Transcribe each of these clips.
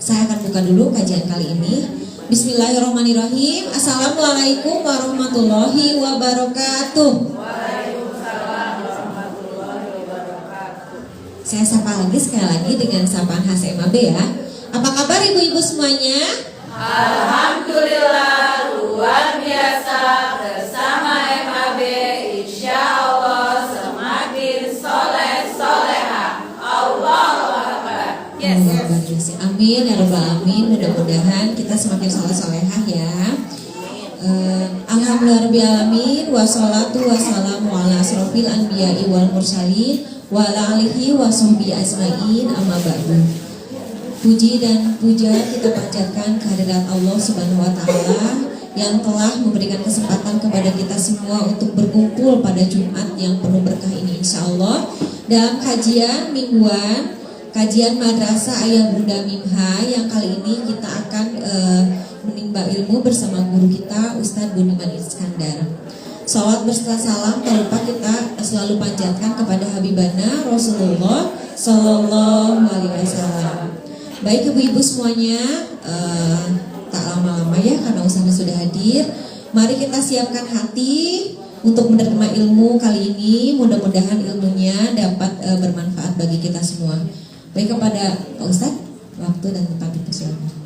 Saya akan buka dulu kajian kali ini. Bismillahirrahmanirrahim. Assalamualaikum warahmatullahi wabarakatuh. Waalaikumsalam warahmatullahi wabarakatuh. Saya sapa lagi sekali lagi dengan sapaan HCMAB ya. Apa kabar ibu-ibu semuanya? Alhamdulillah luar biasa, bersama MAB insya Allah semakin soleh soleha. Allahu Akbar. Yes. Amin ya rabbal alamin. Mudah-mudahan kita semakin soleh solehah ya. Alhamdulillah alamin. Wassalatu wassalamu ala asrofil anbiya'i wal mursalin wa ala alihi wa sahbihi ajmain, amma ba'du. Puji dan puja kita panjatkan kehadirat Allah Subhanahu wa taala yang telah memberikan kesempatan kepada kita semua untuk berkumpul pada Jumat yang penuh berkah ini insyaallah dalam kajian mingguan, kajian Madrasah Ayah Bunda Mimha yang kali ini kita akan menimba ilmu bersama guru kita Ustadz Budiman Iskandar. Salawat berserta salam tak lupa kita selalu panjatkan kepada Habibana Rasulullah Sallallahu Alaihi Wasallam. Baik ibu-ibu semuanya, tak lama-lama ya karena Ustazah sudah hadir. Mari kita siapkan hati untuk menerima ilmu kali ini. Mudah-mudahan ilmunya dapat bermanfaat bagi kita semua. Baik, kepada Pak Ustadz, waktu dan tempat dipersilakan.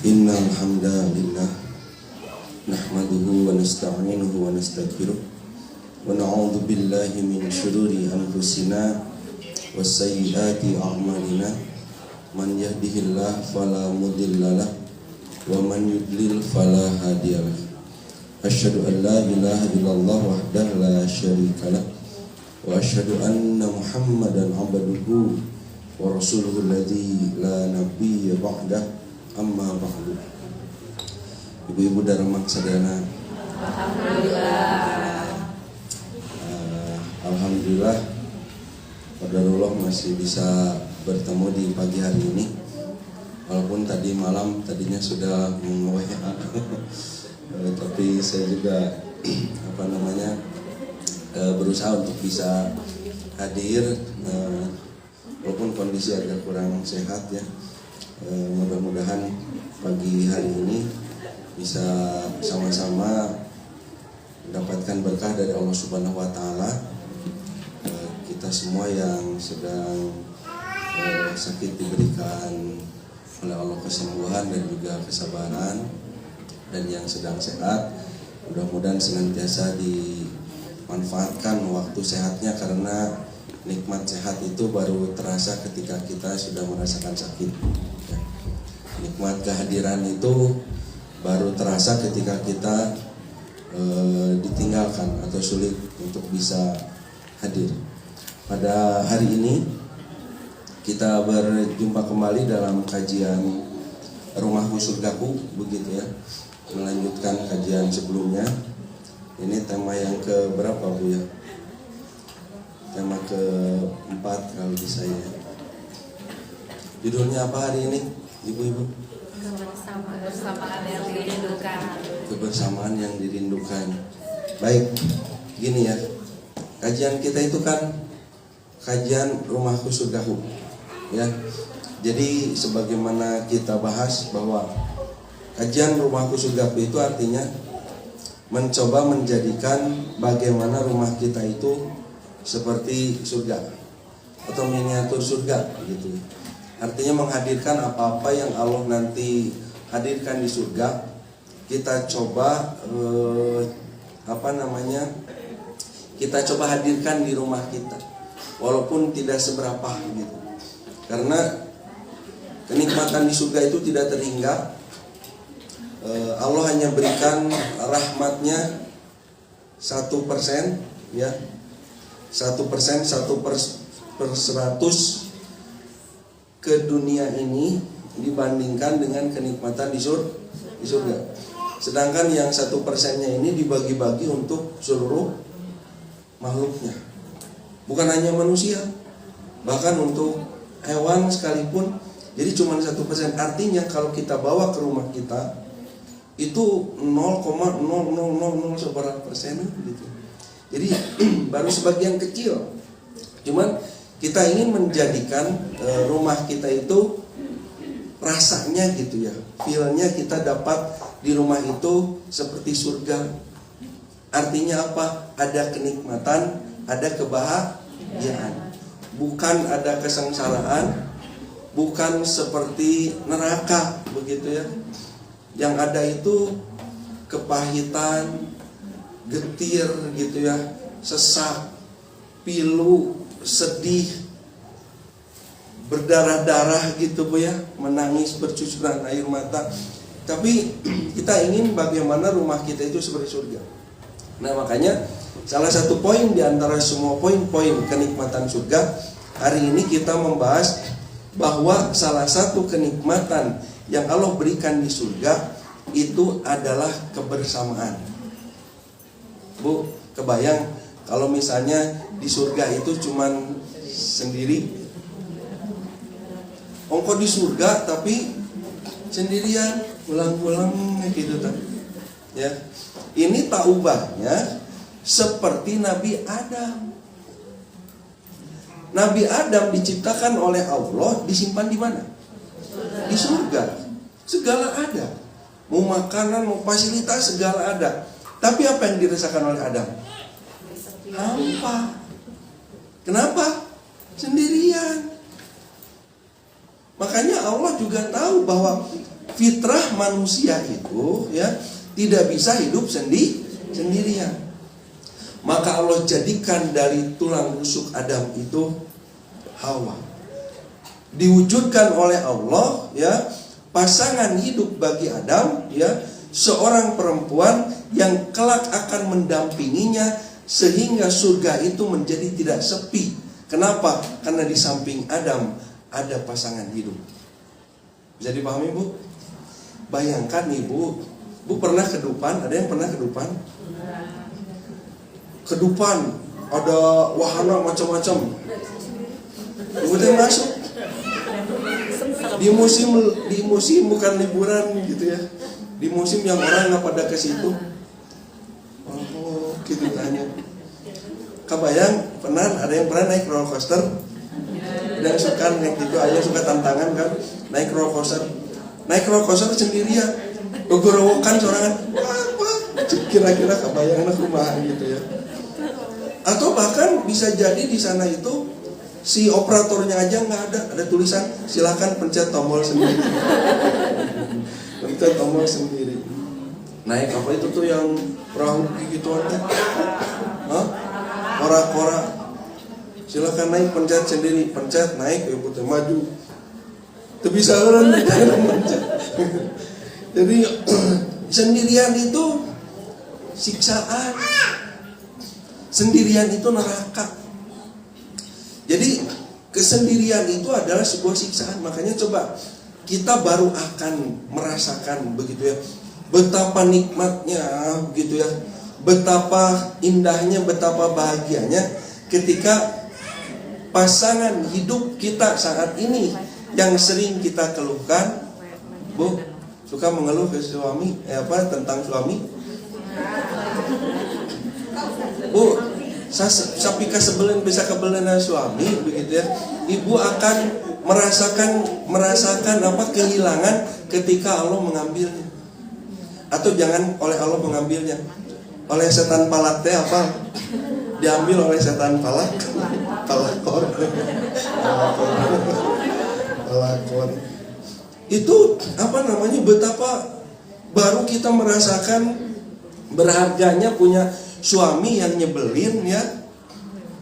Innal hamdalillah nahmaduhu wa nasta'inuhu wa nastaghfiruh wa na'udzu billahi min shururi anfusina wa sayyiati a'malina man yahdihillahu fala mudhillalah wa man yudlil fala hadiyalah. Asyhadu an la ilaha illallah wahdahu la syarikalah wa asyhadu anna Muhammadan 'abduhu wa rasuluhu alladzi la nabiyya ba'dahu. Amma ba'du. Ibu-ibu dan maksadana, Alhamdulillah qadarullah masih bisa bertemu di pagi hari ini. Walaupun tadi malam tadinya sudah meng-WA tapi saya juga berusaha untuk bisa hadir walaupun kondisi agak kurang sehat ya. Mudah-mudahan pagi hari ini bisa sama-sama mendapatkan berkah dari Allah Subhanahu wa taala. Kita semua yang sedang sakit diberikan oleh Allah kesembuhan dan juga kesabaran, dan yang sedang sehat mudah-mudahan senantiasa dimanfaatkan waktu sehatnya, karena nikmat sehat itu baru terasa ketika kita sudah merasakan sakit. Nikmat kehadiran itu baru terasa ketika kita ditinggalkan atau sulit untuk bisa hadir. Pada hari ini kita berjumpa kembali dalam kajian Rumahku Surgaku, begitu ya. Melanjutkan kajian sebelumnya. Ini tema yang ke berapa Bu ya? Tema keempat kalau di saya. Judulnya apa hari ini, ibu-ibu? Kebersamaan yang dirindukan. Kebersamaan yang dirindukan. Baik, gini ya. Kajian kita itu kan kajian Rumahku Surgaku, ya. Jadi sebagaimana kita bahas bahwa kajian Rumahku Surgaku itu artinya mencoba menjadikan bagaimana rumah kita itu seperti surga atau miniatur surga gitu. Artinya menghadirkan apa-apa yang Allah nanti hadirkan di surga, kita coba kita coba hadirkan di rumah kita, walaupun tidak seberapa gitu. Karena kenikmatan di surga itu tidak terhingga. Allah hanya berikan rahmatnya 1%, ya, 1%, 1/100 ke dunia ini dibandingkan dengan kenikmatan di surga. Sedangkan yang 1%-nya ini dibagi-bagi untuk seluruh makhluknya, bukan hanya manusia, bahkan untuk hewan sekalipun. Jadi cuma 1%. Artinya kalau kita bawa ke rumah kita itu 0,0001% gitu. Jadi baru sebagian kecil. Cuman kita ingin menjadikan rumah kita itu rasanya gitu ya, feel-nya kita dapat di rumah itu seperti surga. Artinya apa? Ada kenikmatan, ada kebahagiaan. Bukan ada kesengsaraan, bukan seperti neraka begitu ya. Yang ada itu kepahitan, getir gitu ya, sesak, pilu, sedih, berdarah-darah gitu Bu ya, menangis bercucuran air mata. Tapi kita ingin bagaimana rumah kita itu seperti surga. Nah makanya salah satu poin di antara semua poin-poin kenikmatan surga, hari ini kita membahas bahwa salah satu kenikmatan yang Allah berikan di surga itu adalah kebersamaan. Bu, kebayang kalau misalnya di surga itu cuman sendiri? Ongko di surga tapi sendirian, pulang-pulang gitu kan. Ya. Ini tak ubahnya seperti Nabi Adam. Nabi Adam diciptakan oleh Allah, disimpan di mana? Di surga. Segala ada. Mau makanan, mau fasilitas, segala ada. Tapi apa yang dirasakan oleh Adam? Hampa. Kenapa? Sendirian. Makanya Allah juga tahu bahwa fitrah manusia itu ya tidak bisa hidup sendirian. Maka Allah jadikan dari tulang rusuk Adam itu Hawa. Diwujudkan oleh Allah ya, pasangan hidup bagi Adam ya, seorang perempuan yang kelak akan mendampinginya sehingga surga itu menjadi tidak sepi. Kenapa? Karena di samping Adam ada pasangan hidup. Bisa dipahami Bu? Bayangkan Ibu, Bu pernah kedupan? Ada yang pernah kedupan? Kedupan, ada wahana macam-macam. Kemudian masuk di musim bukan liburan gitu ya, di musim yang orang nggak pada ke situ. Oh, gitu tanya. Kebayang pernah ada yang pernah naik roller coaster? Ada yang suka naik gitu, ada yang suka tantangan kan, naik roller coaster. Naik roller coaster sendirian, gogorowokan sorangan. Wah, kira-kira kebayang anak rumahan gitu ya. Atau bahkan bisa jadi di sana itu si operatornya aja nggak ada tulisan silakan pencet tombol sendiri. Pencet tombol sendiri. Naik apa itu tuh yang perahu gitu aja? Hah? Kora-kora. Silakan naik pencet sendiri, pencet naik ya putar maju. Itu bisa orang mencet. Jadi sendirian itu siksaan. Sendirian itu neraka. Jadi kesendirian itu adalah sebuah siksaan. Makanya coba kita baru akan merasakan begitu ya, betapa nikmatnya begitu ya, betapa indahnya, betapa bahagianya ketika pasangan hidup kita saat ini yang sering kita keluhkan. Bu, suka mengeluh ke suami tentang suami? Bu, sapika sebelen bisa kebelen suami begitu ya. Ibu akan merasakan apa kehilangan ketika Allah mengambilnya. Atau jangan oleh Allah mengambilnya, oleh setan palak teh apa? Diambil oleh setan palak. Palakor. Itu betapa baru kita merasakan berharganya punya suami yang nyebelin ya,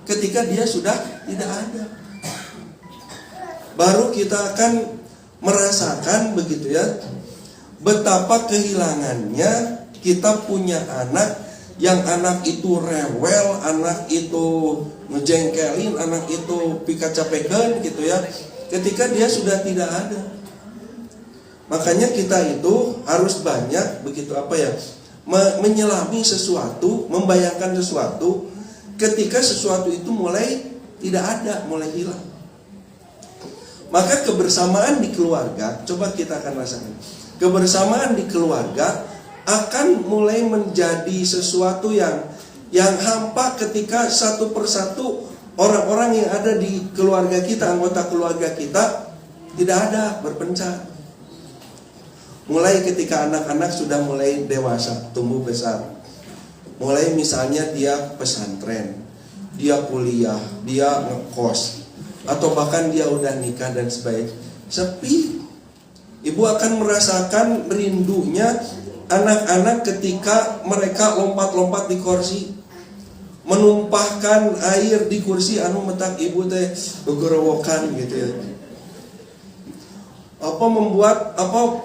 ketika dia sudah tidak ada. Baru kita akan merasakan begitu ya, betapa kehilangannya kita punya anak, yang anak itu rewel, anak itu ngejengkelin, anak itu pikacapekan gitu ya, ketika dia sudah tidak ada. Makanya kita itu harus banyak begitu menyelami sesuatu, membayangkan sesuatu ketika sesuatu itu mulai tidak ada, mulai hilang. Maka kebersamaan di keluarga, coba kita akan rasakan, kebersamaan di keluarga akan mulai menjadi sesuatu yang hampa ketika satu persatu orang-orang yang ada di keluarga kita, anggota keluarga kita tidak ada, berpencar. Mulai ketika anak-anak sudah mulai dewasa, tumbuh besar. Mulai misalnya dia pesantren, dia kuliah, dia ngekos, atau bahkan dia udah nikah dan sebagainya, sepi. Ibu akan merasakan rindunya anak-anak ketika mereka lompat-lompat di kursi, menumpahkan air di kursi metak ibu teh gegerowokan gitu ya. Membuat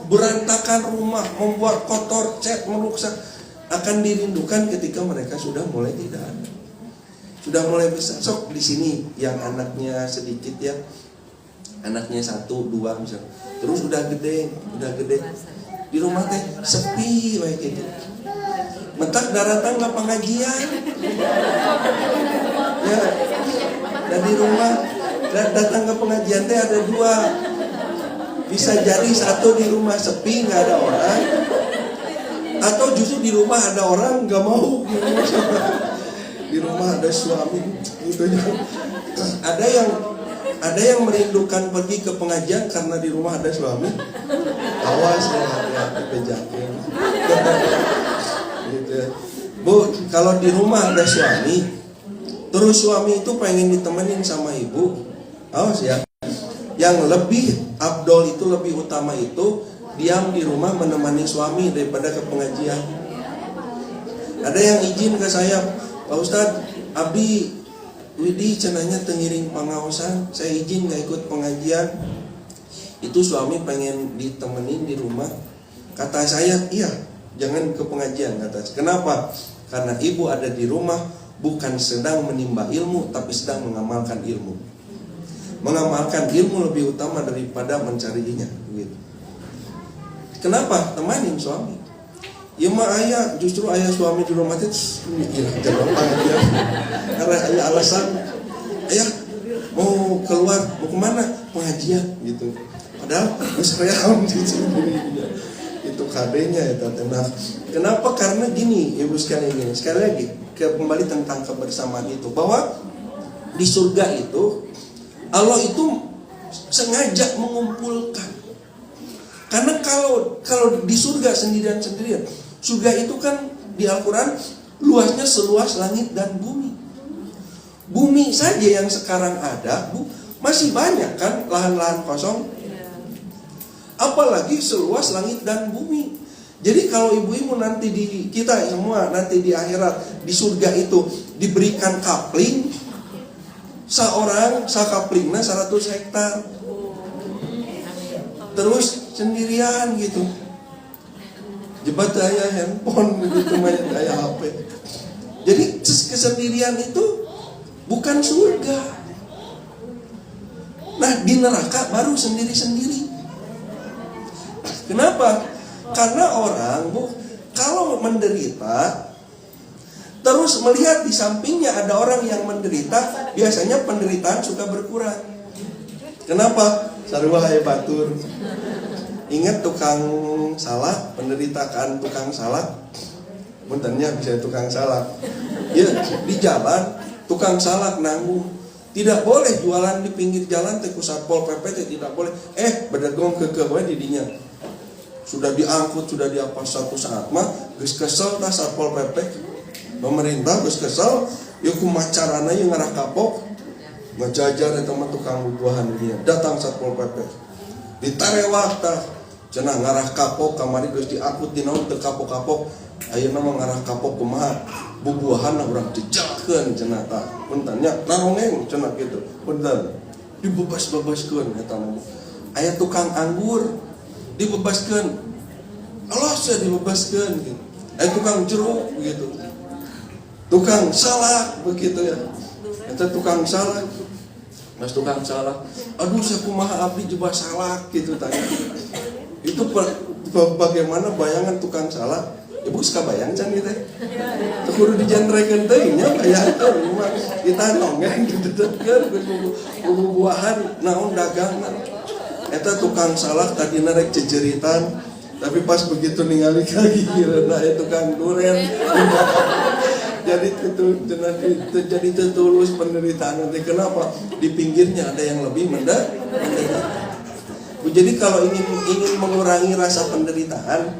berantakan rumah, membuat kotor, cat, merusak, akan dirindukan ketika mereka sudah mulai tidak ada. Sudah mulai besar. Sok di sini yang anaknya sedikit ya, anaknya 1, 2 misalnya, terus udah gede, di rumah teh sepi kayak gitu. Mentak datang nggak pengajian, ya. Dan di rumah datang ke pengajian teh ada 2. Bisa jadi 1 di rumah sepi nggak ada orang, atau justru di rumah ada orang nggak mau. Di rumah ada suami gitu ya. Ada yang merindukan pergi ke pengajian karena di rumah ada suami. Awas ya, hati-hati pejakin. Gitu ya. Bu, kalau di rumah ada suami, terus suami itu pengen ditemenin sama ibu, awas ya. Yang lebih afdol itu, lebih utama itu diam di rumah menemani suami daripada ke pengajian. Ada yang izin ke saya, Pak Ustadz, abdi Widi cenanya tengiring pangaosan, saya izin gak ikut pengajian. Itu suami pengen ditemenin di rumah. Kata saya, iya, jangan ke pengajian. Kata saya, kenapa? Karena ibu ada di rumah bukan sedang menimba ilmu, tapi sedang mengamalkan ilmu. Mengamalkan ilmu lebih utama daripada mencarinya gitu. Kenapa? Temanin suami. Ya mah ayah, justru ayah suami di rumah itu jangan pengajian. Karena ayah alasan, ayah mau keluar, mau kemana? Pengajian gitu. Padahal saya di sini. Itu kadenya ya tante. Nah, kenapa? Karena gini, ibu sekali lagi kembali tentang kebersamaan itu, bahwa di surga itu Allah itu sengaja mengumpulkan. Karena kalau di surga sendirian, surga itu kan di Al-Quran luasnya seluas langit dan bumi. Bumi saja yang sekarang ada, masih banyak kan lahan-lahan kosong. Apalagi seluas langit dan bumi. Jadi kalau ibu-ibu nanti kita semua nanti di akhirat, di surga itu diberikan kapling, seorang sakaplingna 100 hektar. Terus sendirian gitu. Jebat aya handphone gitu, main aya HP. Jadi kesendirian itu bukan surga. Nah, di neraka baru sendiri-sendiri. Kenapa? Karena orang kalau menderita terus melihat di sampingnya ada orang yang menderita, biasanya penderitaan suka berkurang. Kenapa? Sarua aya batur. Ingat tukang salak, penderitaan tukang salak. Bentarnya bisa tukang salak. Ya, di jalan tukang salak nanggung. Tidak boleh jualan di pinggir jalan teh ku Satpol PP tidak boleh. Bedegong kekeh we di dinya. Sudah diangkut, sudah diapa satu saat mah geus kesel tah Satpol PP. Pemerintah geus kesel, ya kumacarana yang ngarah kapok, ngajajar eta mah tukang bubuahan dia. Datang Satpol PP. ditarewak tah cenah ngarah kapok kamari geus diakut di naon teu kapok-kapok ayeuna mah ngarah kapok kumaha bubuahan urang dijekeun cenah tah punten nya narongeng cenah kitu punten dibebas-bebaskeun eta mah aya tukang anggur dibebaskeun alos ya dibebaskeun gitu aya tukang jeruk gitu tukang salak begitu ya eta tukang salak mas tukang salak aduh saya kumaha abdi coba salak gitu tanya itu bagaimana bayangan tukang salak ibu suka bayang can gitu kudu dijentrekeun teuing nya bayangkeun mah ditanong ya didedekeun buah-buahan naon dagangan eta tukang salak tadina rek jejeritan tapi pas begitu ningali ka gigireuna tukang duren jadi tertulus penderitaan nanti kenapa di pinggirnya ada yang lebih menderita. Jadi kalau ingin mengurangi rasa penderitaan,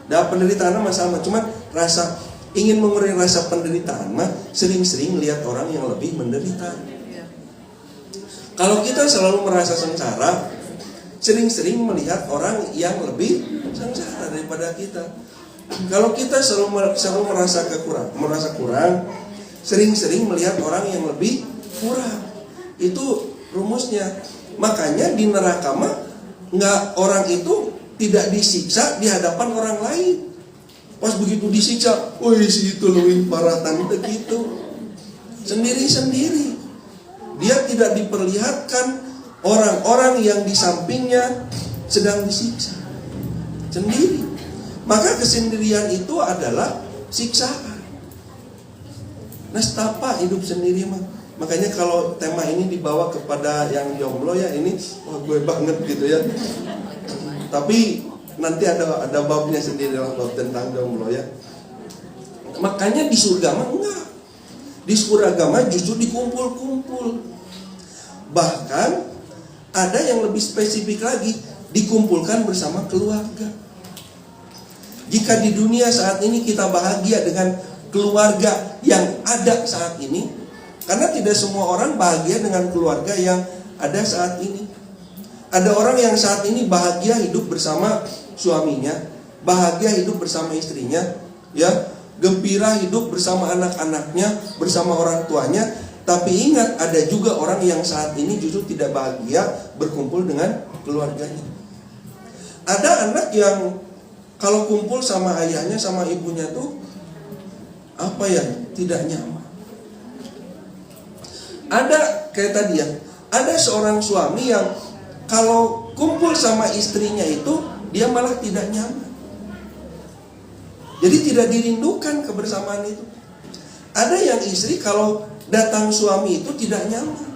penderitaan mah sama, cuman rasa ingin mengurangi rasa penderitaan mah sering-sering lihat orang yang lebih menderita. Kalau kita selalu merasa sengsara, sering-sering melihat orang yang lebih sengsara daripada kita. Kalau kita selalu merasa kurang, sering-sering melihat orang yang lebih kurang. Itu rumusnya. Makanya di neraka mah orang itu tidak disiksa di hadapan orang lain. Pas begitu disiksa, wih si itu lebih parah tante gitu. Sendiri-sendiri. Dia tidak diperlihatkan orang-orang yang di sampingnya sedang disiksa. Sendiri. Maka kesendirian itu adalah siksaan. Nastapa hidup sendiri mah. Makanya kalau tema ini dibawa kepada yang jomblo ya ini wah gue banget gitu ya. Tapi nanti ada babnya sendiri lah bab tentang jomblo ya. Makanya di surga mah enggak. Di surga mah justru dikumpul-kumpul. Bahkan ada yang lebih spesifik lagi, dikumpulkan bersama keluarga. Jika di dunia saat ini kita bahagia dengan keluarga yang ada saat ini, karena tidak semua orang bahagia dengan keluarga yang ada saat ini. Ada orang yang saat ini bahagia hidup bersama suaminya, bahagia hidup bersama istrinya, ya, gembira hidup bersama anak-anaknya, bersama orang tuanya. Tapi ingat, ada juga orang yang saat ini justru tidak bahagia berkumpul dengan keluarganya. Ada anak yang kalau kumpul sama ayahnya, sama ibunya tuh apa ya, tidak nyaman. Ada kayak tadi ya, ada seorang suami yang kalau kumpul sama istrinya itu dia malah tidak nyaman. Jadi tidak dirindukan kebersamaan itu. Ada yang istri kalau datang suami itu tidak nyaman.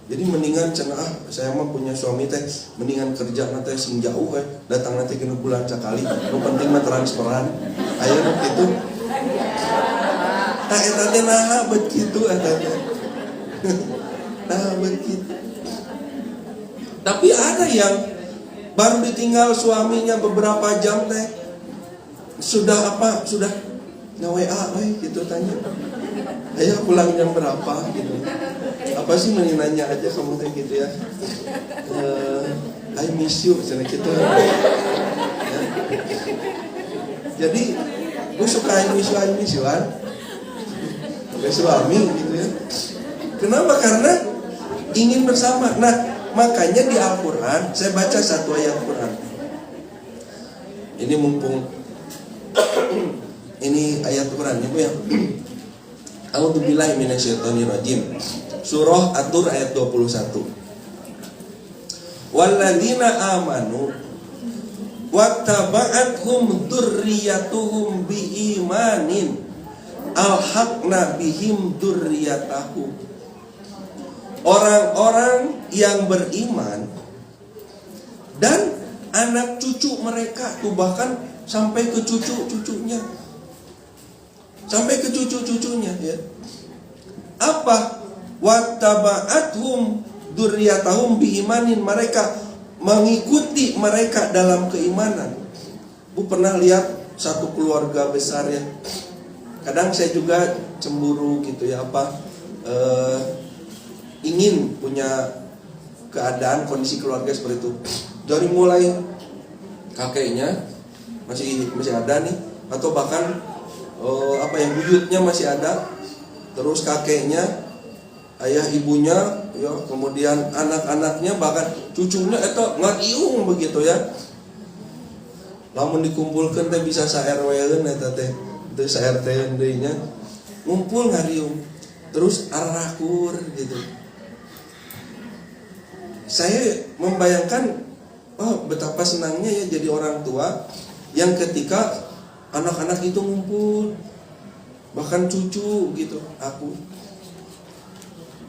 Jadi mendingan cenah saya mah punya suami teh mendingan kerja nanti sing jauh datang nanti kena bulan sekali. Yang penting mah transferan. Aya begitu. Tah eta teh naha begitu eta teh. Nah begitu. Tapi ada yang baru ditinggal suaminya beberapa jam teh sudah nge-WA gitu tanya. Ayo pulang jam berapa gitu. Apa sih nanya aja kamu kayak gitu ya. I miss you misalnya gitu. Ya. Jadi gue suka I miss you kan. Kayak suami gitu ya. Kenapa? Karena ingin bersama. Nah makanya di Al-Quran saya baca satu ayat Quran. Ini mumpung ini ayat Quran ibu ya. A'udzubillahi minasyaitonirrajim. Surah At-Tur ayat 21. Walladzina amanu wattaba'athum dzurriyyatuhum biimanin alhaqna bihim dzurriyyatahum. Orang-orang yang beriman dan anak cucu mereka tuh bahkan sampai ke cucu-cucunya. Sampai ke cucu-cucunya ya. Apa? Wattaba'athum dzurriyyatahum biimanin, mereka mengikuti mereka dalam keimanan. Bu pernah lihat satu keluarga besar ya. Kadang saya juga cemburu gitu ya ingin punya keadaan kondisi keluarga seperti itu. Dari mulai kakeknya masih ada nih, atau bahkan buyutnya masih ada, terus kakeknya, ayah ibunya, ya, kemudian anak-anaknya, bahkan cucunya itu ngariung begitu ya. Lamun dikumpulkan teh bisa sa-RW-eun eta teh, teu sa-RT deui nya. Ngumpul ngariung, terus arakur gitu. Saya membayangkan, betapa senangnya ya jadi orang tua yang ketika anak-anak itu ngumpul, bahkan cucu gitu, aku.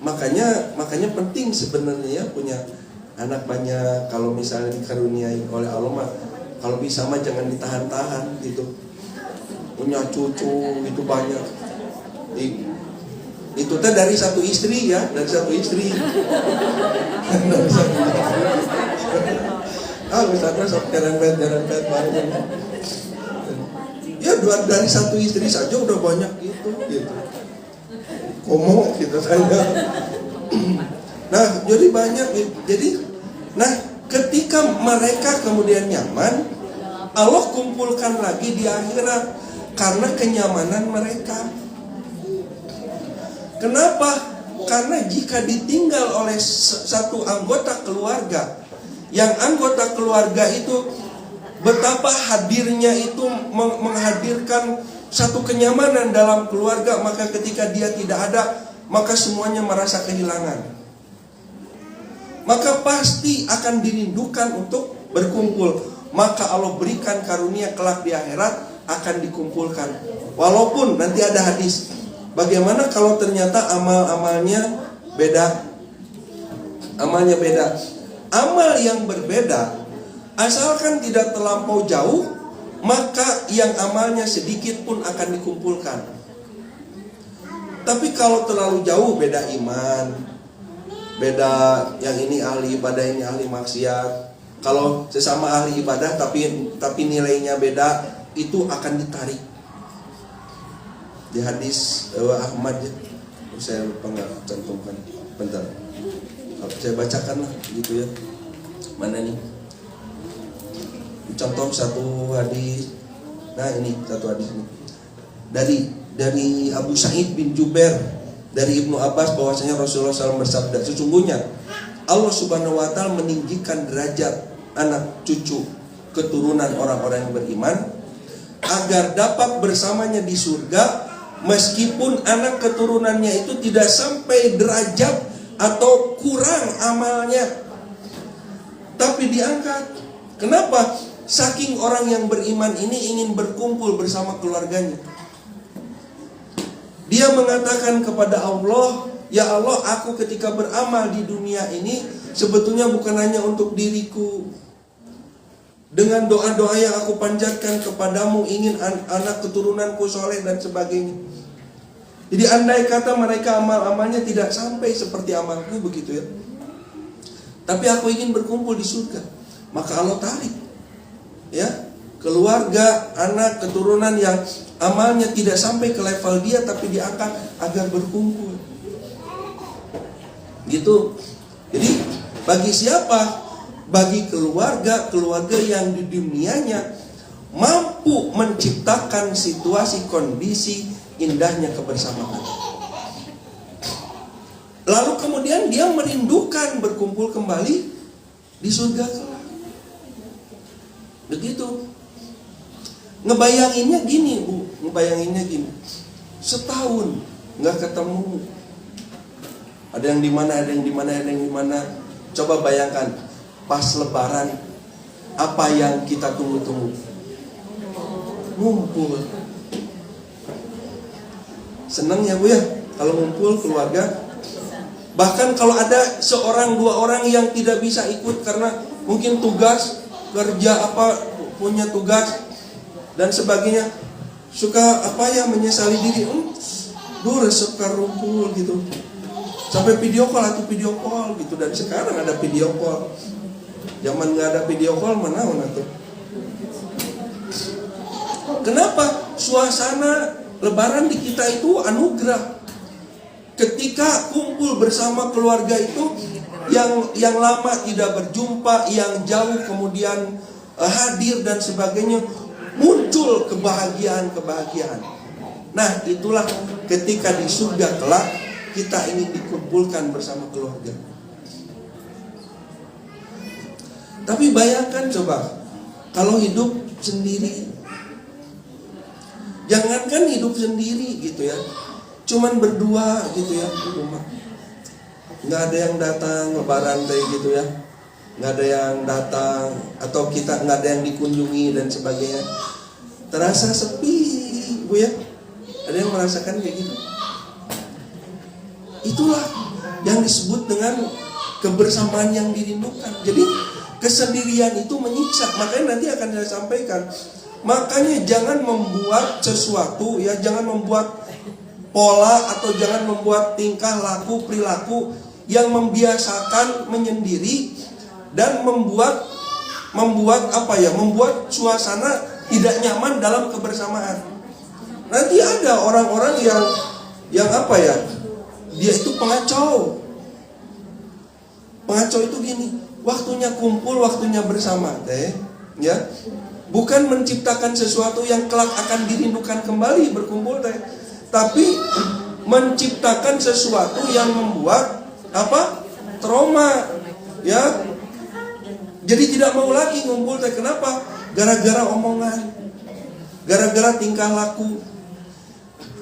Makanya penting sebenarnya ya punya anak banyak. Kalau misalnya dikaruniai oleh Allah mah, kalau bisa mah jangan ditahan-tahan gitu. Punya cucu itu banyak. Itu teh dari satu istri ya, dari satu istri. Misalnya sok jerempet bareng. Ya dari satu istri saja udah banyak gitu. Komo gitu saja. Nah, jadi banyak. Nah, ketika mereka kemudian nyaman, Allah kumpulkan lagi di akhirat karena kenyamanan mereka. Kenapa? Karena jika ditinggal oleh satu anggota keluarga, yang anggota keluarga itu betapa hadirnya itu menghadirkan satu kenyamanan dalam keluarga, maka ketika dia tidak ada, maka semuanya merasa kehilangan. Maka pasti akan dirindukan untuk berkumpul. Maka Allah berikan karunia kelak di akhirat akan dikumpulkan. Walaupun nanti ada hadis, bagaimana kalau ternyata amal-amalnya beda? Amalnya beda. Amal yang berbeda, asalkan tidak terlampau jauh, maka yang amalnya sedikit pun akan dikumpulkan. Tapi kalau terlalu jauh, beda iman, beda yang ini ahli ibadah, ini ahli maksiat. Kalau sesama ahli ibadah tapi nilainya beda, itu akan ditarik. Di hadis Ahmad ya, saya lupa nggak cantumkan, bentar. Saya bacakan lah gitu ya. Mana nih? Contoh satu hadis. Nah ini satu hadis ini. Dari Abu Sa'id bin Jubair dari Ibnu Abbas bahwasanya Rasulullah SAW bersabda, sesungguhnya Allah Subhanahu wa taala meninggikan derajat anak cucu keturunan orang-orang yang beriman agar dapat bersamanya di surga, meskipun anak keturunannya itu tidak sampai derajat atau kurang amalnya, tapi diangkat. Kenapa? Saking orang yang beriman ini ingin berkumpul bersama keluarganya. Dia mengatakan kepada Allah, ya Allah, aku ketika beramal di dunia ini sebetulnya bukan hanya untuk diriku. Dengan doa-doa yang aku panjatkan kepadamu, ingin anak keturunanku soleh dan sebagainya. Jadi andai kata mereka amal-amalnya tidak sampai seperti amalku begitu ya, tapi aku ingin berkumpul di surga, maka Allah tarik ya keluarga, anak, keturunan yang amalnya tidak sampai ke level dia, tapi diangkat agar berkumpul gitu. Jadi bagi siapa? Bagi keluarga yang di dunianya mampu menciptakan situasi kondisi indahnya kebersamaan, lalu kemudian dia merindukan berkumpul kembali di surga kelak. Begitu. Ngebayanginnya gini Bu, setahun nggak ketemu, ada yang di mana. Coba bayangkan pas Lebaran, apa yang kita tunggu-tunggu? Ngumpul. Senang ya Bu ya kalau ngumpul keluarga. Bahkan kalau ada seorang dua orang yang tidak bisa ikut karena mungkin tugas kerja punya tugas dan sebagainya, suka menyesali diri, resep karumpul gitu, sampai video call gitu. Dan sekarang ada video call, zaman nggak ada video call mana tuh. Kenapa? Suasana Lebaran di kita itu anugerah. Ketika kumpul bersama keluarga itu yang lama tidak berjumpa, yang jauh kemudian hadir dan sebagainya, muncul kebahagiaan. Nah, itulah ketika di surga kelak kita ingin dikumpulkan bersama keluarga. Tapi bayangkan coba kalau hidup sendiri. Jangankan hidup sendiri gitu ya, cuman berdua gitu ya di rumah. Nggak ada yang datang lebaran kayak gitu ya, nggak ada yang datang, atau kita nggak ada yang dikunjungi dan sebagainya. Terasa sepi, Bu ya. Ada yang merasakan kayak gitu? Itulah yang disebut dengan kebersamaan yang dirindukan. Jadi kesendirian itu menyiksa. Makanya nanti akan saya sampaikan. Makanya jangan membuat sesuatu ya, jangan membuat pola atau jangan membuat tingkah laku perilaku yang membiasakan menyendiri dan membuat suasana tidak nyaman dalam kebersamaan. Nanti ada orang-orang yang apa ya? Dia itu pengacau. Pengacau itu gini, waktunya kumpul, waktunya bersama, ya. Bukan menciptakan sesuatu yang kelak akan dirindukan kembali berkumpul, tapi menciptakan sesuatu yang membuat trauma, ya. Jadi tidak mau lagi ngumpul, kenapa? Gara-gara omongan, gara-gara tingkah laku.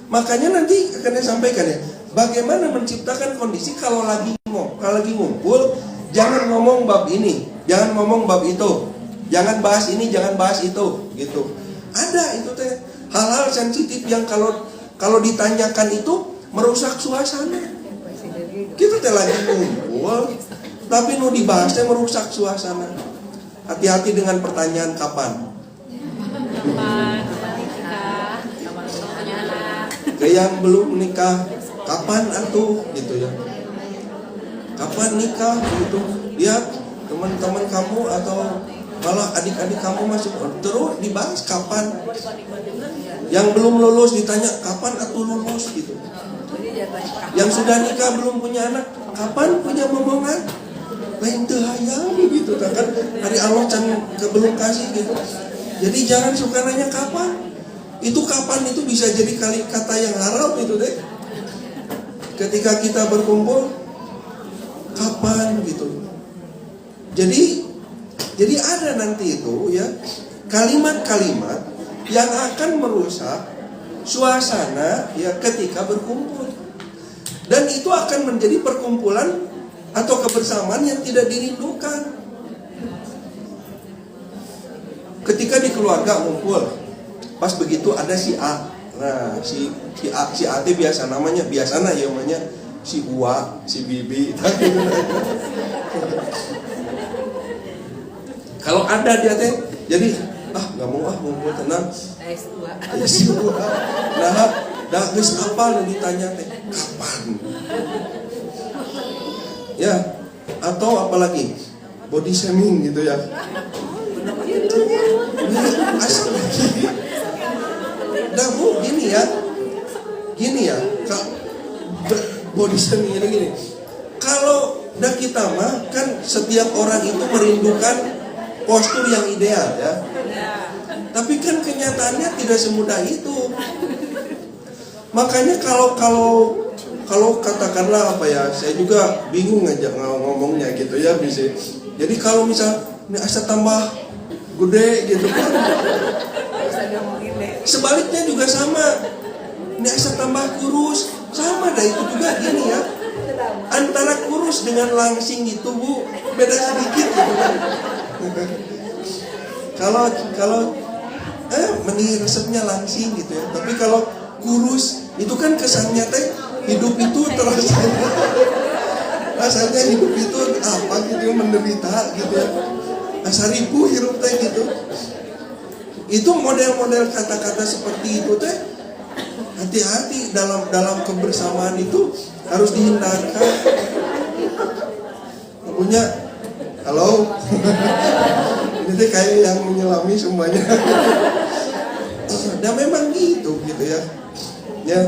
Makanya nanti akan saya sampaikan ya, bagaimana menciptakan kondisi kalau lagi ngumpul, jangan ngomong bab ini, jangan ngomong bab itu, jangan bahas ini, jangan bahas itu, gitu. Ada itu hal-hal sensitif yang kalau ditanyakan itu merusak suasana. Kita lagi ngumpul, tapi nu dibahasnya merusak suasana. Hati-hati dengan pertanyaan kapan. Ke yang belum nikah, kapan atuh gitu ya. Kapan nikah gitu. Lihat teman-teman kamu atau malah adik-adik kamu masuk, terus dibahas kapan. Yang belum lulus ditanya kapan atuh lulus gitu. Yang sudah nikah belum punya anak, kapan punya momongan? Lain teu hayang gitu kan. Hari Allah can belum kasih gitu. Jadi jangan suka nanya kapan. Itu kapan itu bisa jadi kata yang haram itu deh. Ketika kita berkumpul, kapan gitu. Jadi ada nanti itu ya kalimat-kalimat yang akan merusak suasana ya ketika berkumpul. Dan itu akan menjadi perkumpulan atau kebersamaan yang tidak dirindukan. Ketika di keluarga ngumpul, pas begitu ada si A. Nah, si A teh biasa namanya si Uwa, si Bibi. Kalau ada dia teh jadi nggak mau ngumpul tenang. Si Uwa. Nah, geus apa lu ditanya teh? Kapan? Ya, atau apalagi body shaming gitu ya. Asal nah Bu, gini ya, body shaming ini gini. Kalau kita mah kan setiap orang itu merindukan postur yang ideal ya. Tapi kan kenyataannya tidak semudah itu. Makanya kalau katakanlah apa ya, saya juga bingung aja ngomongnya gitu ya bisa. Jadi kalau misal ini asa tambah gede gitu kan. Sebaliknya juga sama. Ini asa tambah kurus, sama dah itu juga gini ya. Antara kurus dengan langsing itu Bu, beda sedikit gitu kan. Kalau meni resepnya langsing gitu ya. Tapi kalau kurus itu kan kesannya teh hidup itu terasa rasanya hidup itu apa gitu menderita gitu ya. Asa ribu hirup teh gitu. Itu model-model kata-kata seperti itu teh hati-hati dalam kebersamaan itu harus dihindarkan. Punya halo. Ini teh kayak yang menyelami semuanya. Dan memang gitu ya.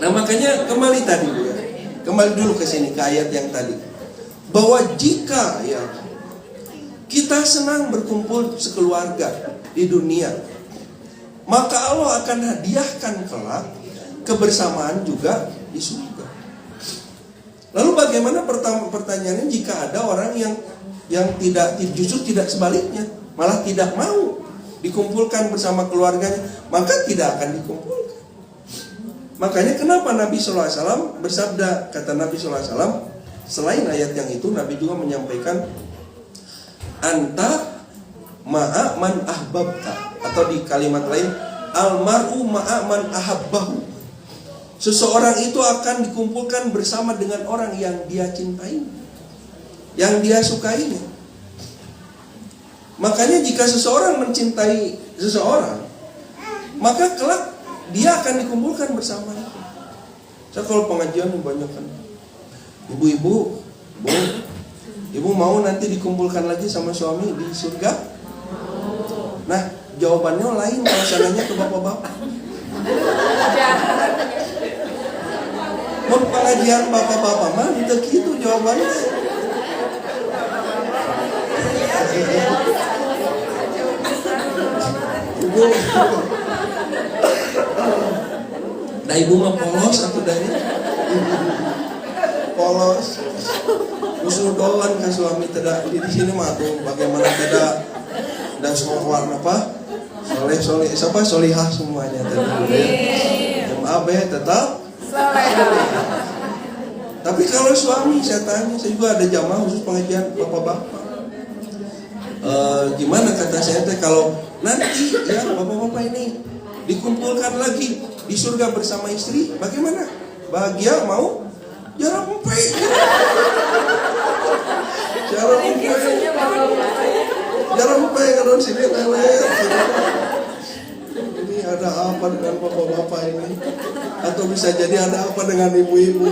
Nah makanya kembali tadi Bu ya. Kembali dulu ke sini ke ayat yang tadi. bahwa jika ya kita senang berkumpul sekeluarga di dunia, maka Allah akan hadiahkan kelak kebersamaan juga di surga. Lalu bagaimana pertanyaannya jika ada orang yang justru tidak sebaliknya, malah tidak mau dikumpulkan bersama keluarganya, maka tidak akan dikumpulkan. Makanya kenapa Nabi SAW bersabda, kata Nabi SAW, selain ayat yang itu, Nabi juga menyampaikan, anta ma'a man ahbabta, atau di kalimat lain, almar'u ma'a man ahabbahu. Seseorang itu akan dikumpulkan bersama dengan orang yang dia cintai, yang dia sukainya. Makanya jika seseorang mencintai seseorang, maka kelak dia akan dikumpulkan bersama. Saya kalau pengajian banyak kan, ibu-ibu, ibu mau nanti dikumpulkan lagi sama suami di surga? Nah, jawabannya lain kalau sananya ke bapak-bapak. Mau pengajian bapak-bapak mah itu gitu jawabannya. Ibu, nah ibu mah polos atau dari polos, usul doan ke suami tidak di sini mah tuh bagaimana tidak dan semua warna apa soleh siapa solihah semuanya tadi. MAB tetap soleh. Tapi kalau suami saya tanya, saya juga ada jamaah khusus pengajian bapak-bapak. Gimana kata saya teh kalau nanti ya bapak-bapak ini dikumpulkan lagi di surga bersama istri, bagaimana? Bahagia mau? Jarang empe. Jarang empe kalau sini lelet. Ini ada apa dengan bapak-bapak ini? Atau bisa jadi ada apa dengan ibu-ibu?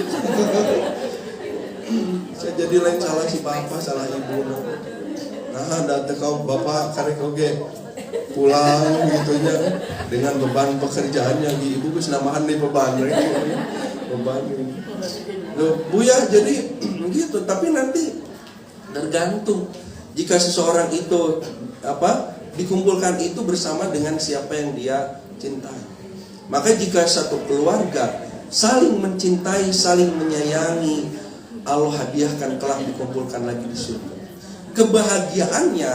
Bisa jadi lain salah si bapak, salah ibu. Nah, datang kau bapak karek oge pulang gitunya dengan beban pekerjaan yang ibu bisa namahan di beban ini. Loh, Buya jadi begitu, tapi nanti tergantung jika seseorang itu dikumpulkan itu bersama dengan siapa yang dia cintai. Maka jika satu keluarga saling mencintai, saling menyayangi, Allah hadiahkan kelak dikumpulkan lagi di surga. Kebahagiaannya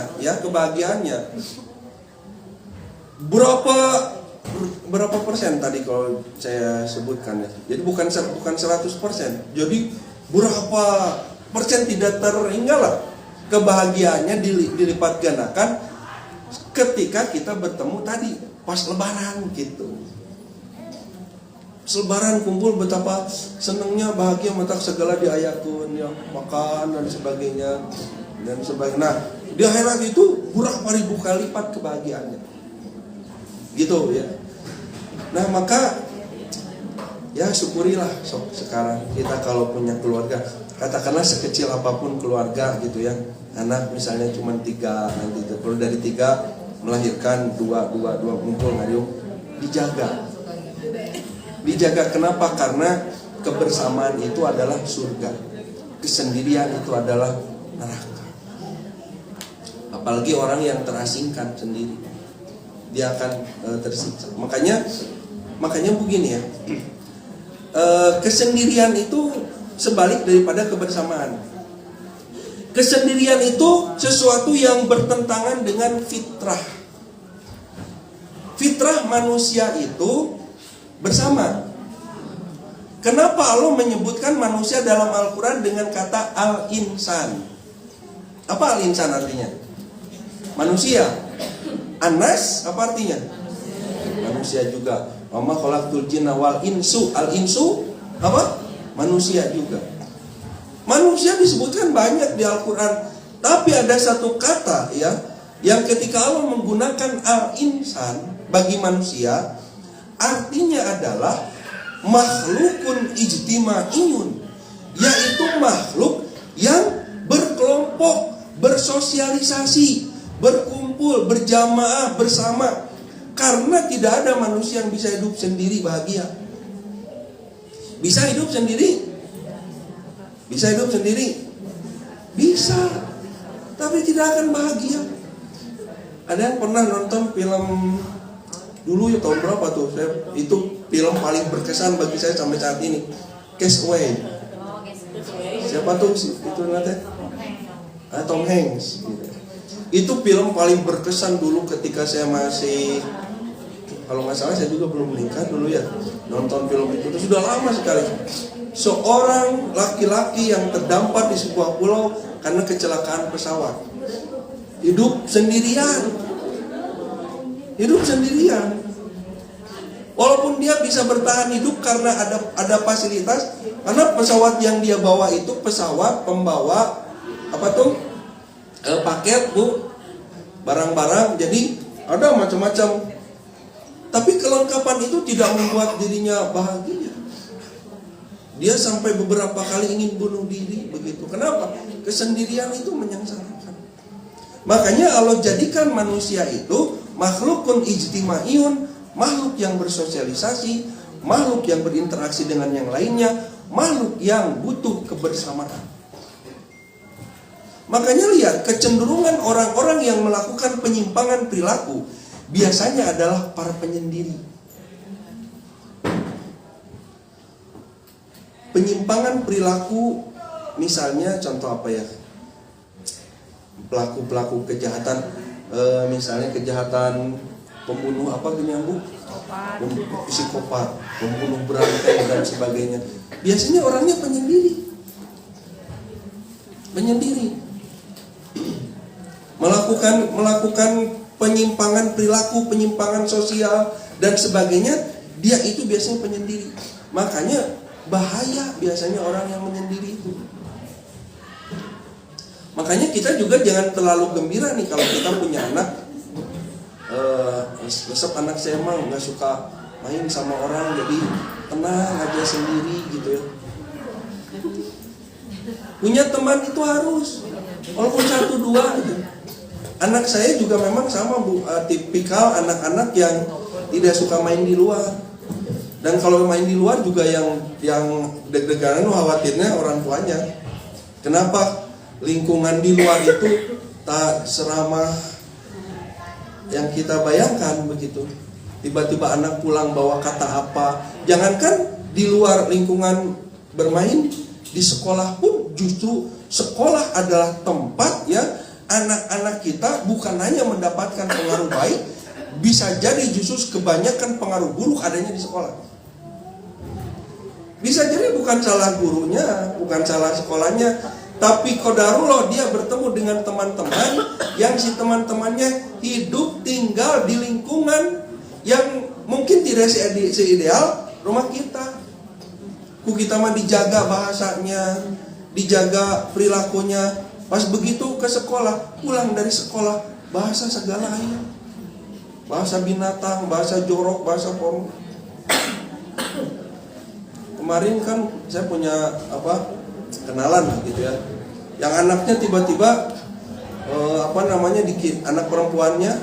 berapa persen tadi kalau saya sebutkan ya. Jadi bukan 100%. Jadi berapa persen tidak terhingga lah kebahagiaannya dilipat gandakan ketika kita bertemu tadi pas lebaran gitu. Lebaran kumpul betapa senangnya, bahagia, mata segala diayatun, ya makan dan sebagainya. Nah, di akhirat itu berapa ribu kali lipat kebahagiaannya. Gitu ya. Nah, maka ya syukurilah sekarang kita kalau punya keluarga, katakanlah sekecil apapun keluarga gitu ya. Anak misalnya cuma 3 nanti itu. Kalau dari 3 melahirkan 2 kumpul ngariung, dijaga. Kenapa? Karena kebersamaan itu adalah surga, kesendirian itu adalah neraka. Apalagi orang yang terasingkan sendiri, dia akan tersiksa. Makanya begini ya, kesendirian itu sebalik daripada kebersamaan. Kesendirian itu sesuatu yang bertentangan dengan fitrah. Fitrah manusia itu bersama. Kenapa Allah menyebutkan manusia dalam Al-Quran dengan kata al-insan? Apa al-insan artinya? Manusia. Anas apa artinya? Manusia juga. Wa khalaqtul jinna wal insu. Al-insu apa? Manusia juga. Manusia disebutkan banyak di Al-Quran, tapi ada satu kata ya, yang ketika Allah menggunakan al-insan bagi manusia, artinya adalah makhlukun ijtima'iyun, yaitu makhluk yang berkelompok, bersosialisasi, berkumpul, berjamaah, bersama. Karena tidak ada manusia yang bisa hidup sendiri bahagia. Bisa hidup sendiri? Bisa hidup sendiri? Bisa, tapi tidak akan bahagia. Ada yang pernah nonton film dulu ya tahun berapa tuh? Itu film paling berkesan bagi saya sampai saat ini. Castaway. Siapa tuh itu nanti? Tom Hanks. Itu film paling berkesan dulu ketika saya masih, kalau nggak salah saya juga belum menikah dulu ya, nonton film itu sudah lama sekali. Seorang laki-laki yang terdampar di sebuah pulau karena kecelakaan pesawat, hidup sendirian. Walaupun dia bisa bertahan hidup karena ada fasilitas, karena pesawat yang dia bawa itu pesawat pembawa paket barang-barang, jadi ada macam-macam. Tapi kelengkapan itu tidak membuat dirinya bahagia. Dia sampai beberapa kali ingin bunuh diri begitu. Kenapa? Kesendirian itu menyengsarakan. Makanya Allah jadikan manusia itu makhlukun ijtima'iyun, makhluk yang bersosialisasi, makhluk yang berinteraksi dengan yang lainnya, makhluk yang butuh kebersamaan. Makanya lihat, kecenderungan orang-orang yang melakukan penyimpangan perilaku biasanya adalah para penyendiri. Penyimpangan perilaku, misalnya contoh apa ya? Pelaku-pelaku kejahatan, misalnya kejahatan pembunuh psikopat, pembunuh berantai dan sebagainya. Biasanya orangnya penyendiri. Melakukan penyimpangan perilaku, penyimpangan sosial dan sebagainya, dia itu biasanya penyendiri. Makanya bahaya biasanya orang yang menyendiri itu. Makanya kita juga jangan terlalu gembira nih kalau kita punya anak. Besok anak saya emang nggak suka main sama orang, jadi tenang aja sendiri gitu ya. Punya teman itu harus, walaupun 1-2 gitu. Anak saya juga memang sama tipikal anak-anak yang tidak suka main di luar. Dan kalau main di luar juga yang deg-deganan khawatirnya orang tuanya. Kenapa? Lingkungan di luar itu tak seramah yang kita bayangkan begitu. Tiba-tiba anak pulang bawa kata apa. Jangankan di luar lingkungan bermain, di sekolah pun justru sekolah adalah tempat ya anak-anak kita bukan hanya mendapatkan pengaruh baik, bisa jadi justru kebanyakan pengaruh buruk adanya di sekolah. Bisa jadi bukan salah gurunya, bukan salah sekolahnya, tapi qadarullah dia bertemu dengan teman-teman yang si teman-temannya hidup tinggal di lingkungan yang mungkin tidak seideal rumah kita. Kita mah dijaga bahasanya, dijaga perilakunya. Pas begitu ke sekolah, pulang dari sekolah, bahasa segala ayam, bahasa binatang, bahasa jorok, bahasa porno. Kemarin kan saya punya kenalan gitu ya, yang anaknya tiba-tiba anak perempuannya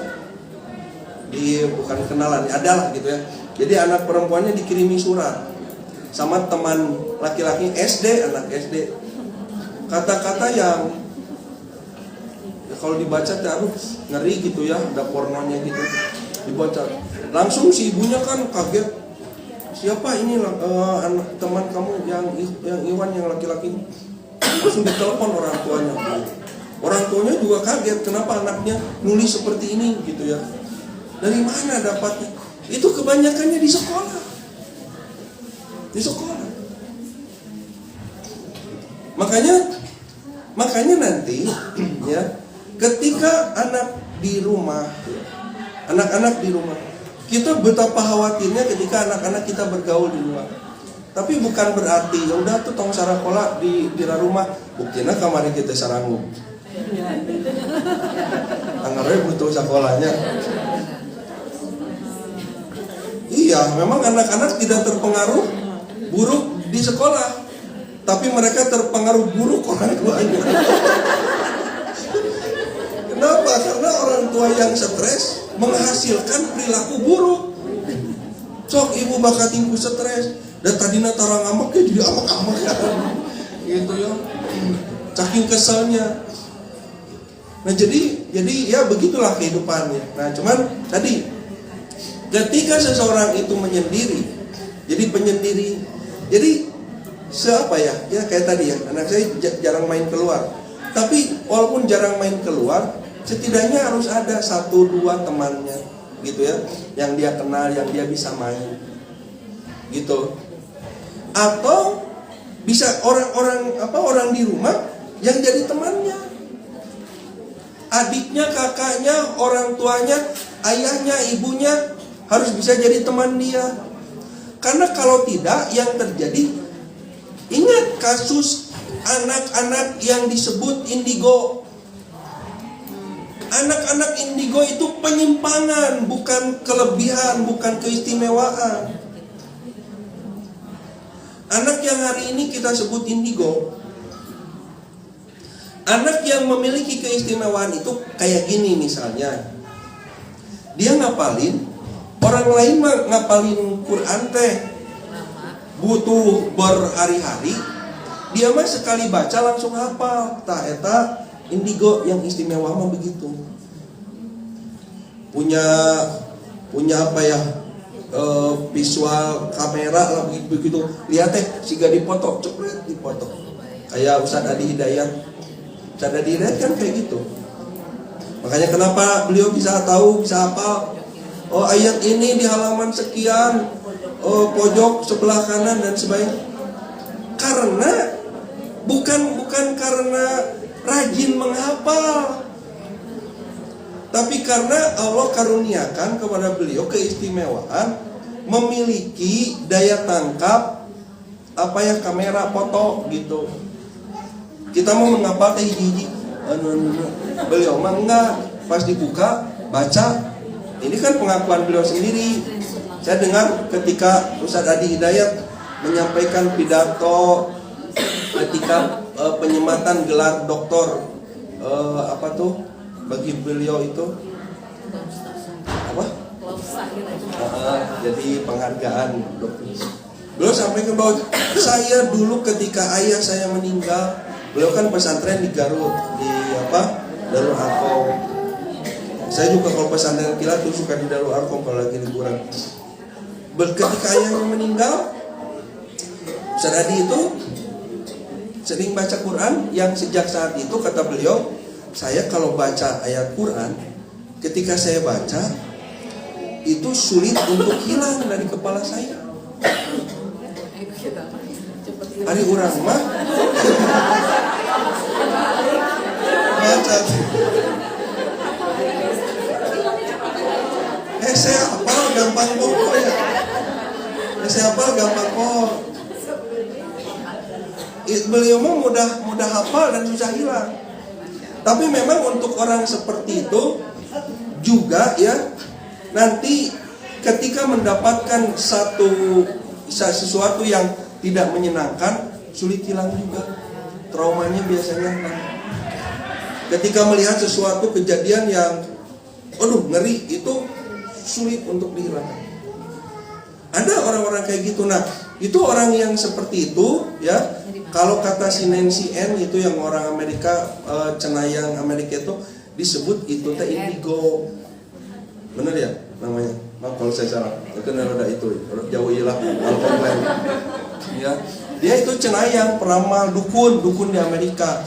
bukan kenalan, adalah gitu ya. Jadi anak perempuannya dikirimi surat sama teman laki-laki SD, anak SD, kata-kata yang kalau dibaca ngeri gitu ya, ada pornonya gitu dibaca. Langsung si ibunya kan kaget, siapa ini anak teman kamu yang Iwan yang laki-laki? Langsung ditelepon orang tuanya. Orang tuanya juga kaget, kenapa anaknya nulis seperti ini gitu ya. Dari mana dapatnya? Itu kebanyakannya di sekolah. Di sekolah. Makanya nanti ya, ketika anak di rumah, anak-anak di rumah, kita betapa khawatirnya ketika anak-anak kita bergaul di luar. Tapi bukan berarti ya udah tuh tong sarakola di rumah, buktinya kamari kita saranggu. Anggarnya butuh sekolahnya. Iya, memang anak-anak tidak terpengaruh buruk di sekolah, tapi mereka terpengaruh buruk orang tuanya. Kenapa? Karena orang tua yang stres menghasilkan perilaku buruk. Sok ibu bakat tingku stres, dan tadinya tarang amak ya jadi amak-amak ya. Gitu ya. saking keselnya. Nah jadi ya begitulah kehidupannya. Nah cuman tadi ketika seseorang itu menyendiri, jadi penyendiri, jadi siapa ya kayak tadi ya, anak saya jarang main keluar. Tapi walaupun jarang main keluar, setidaknya harus ada 1-2 temannya gitu ya, yang dia kenal, yang dia bisa main gitu. Atau bisa orang di rumah yang jadi temannya, adiknya, kakaknya, orang tuanya, ayahnya, ibunya harus bisa jadi teman dia. Karena kalau tidak, yang terjadi, ingat kasus anak-anak yang disebut indigo. Anak-anak indigo itu penyimpangan, bukan kelebihan, bukan keistimewaan. Anak yang hari ini kita sebut indigo, anak yang memiliki keistimewaan itu kayak gini misalnya. Dia ngapalin, orang lain mah ngapalin Quran teh butuh berhari-hari, dia mah sekali baca langsung hafal. Tah eta indigo yang istimewa mah begitu. Punya apa ya? Visual kamera lah begitu. Lihat teh siga dipoto, cepet dipoto. Kayak Ustadz Adi Hidayat. Ustadz Adi Hidayat kan kayak gitu. Makanya kenapa beliau bisa tahu, bisa hafal. Oh ayat ini di halaman sekian, pojok sebelah kanan dan sebagainya. Karena bukan karena rajin menghafal, tapi karena Allah karuniakan kepada beliau keistimewaan memiliki daya tangkap kamera foto gitu. Kita mau menghafal teh hiji-hiji, beliau mah enggak, pas dibuka baca. Ini kan pengakuan beliau sendiri. Saya dengar ketika Ustadz Adi Hidayat menyampaikan pidato ketika penyematan gelar doktor bagi beliau itu jadi penghargaan dokter. Beliau sampaikan bahwa saya dulu ketika ayah saya meninggal, beliau kan pesantren di Garut, di Darul Arkom. Saya juga kalau pesantren kilat tuh suka di Darul Arkom kalau lagi liburan. Ketika ayahnya meninggal, Ustadz Adi itu sering baca Quran, yang sejak saat itu kata beliau, saya kalau baca ayat Quran, ketika saya baca itu sulit untuk hilang dari kepala saya. Hari urang mah baca. Saya hafal gampang kok ya. Saya hafal gampang kok. Beliau mah mudah hafal dan susah hilang. Tapi memang untuk orang seperti itu juga ya, nanti ketika mendapatkan sesuatu yang tidak menyenangkan, sulit hilang juga. Traumanya biasanya ketika melihat sesuatu kejadian yang ngeri, itu sulit untuk dihilangkan. Ada orang-orang kayak gitu. Nah, itu orang yang seperti itu ya. Kalau kata si Nancy N itu yang orang Amerika, cenayang Amerika itu disebut itu teh indigo. Bener ya namanya? Maaf kalau saya salah. Itu ada itu jauh ilah komplain. Ya, dia itu cenayang, peramal, dukun di Amerika.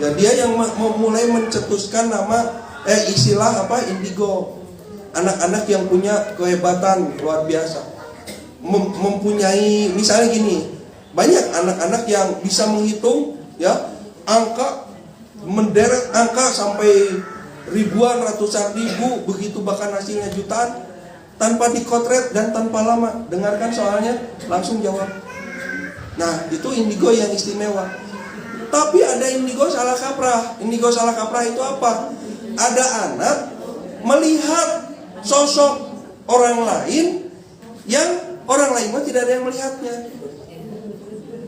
Ya, dia yang mulai mencetuskan nama istilah indigo. Anak-anak yang punya kehebatan luar biasa. Mempunyai misalnya gini. Banyak anak-anak yang bisa menghitung ya angka, menderet angka sampai ribuan, ratusan ribu, begitu bahkan hasilnya jutaan tanpa dikotret dan tanpa lama. Dengarkan soalnya langsung jawab. Nah, itu indigo yang istimewa. Tapi ada indigo salah kaprah. Indigo salah kaprah itu apa? Ada anak melihat sosok orang lain yang orang lain mah tidak ada yang melihatnya.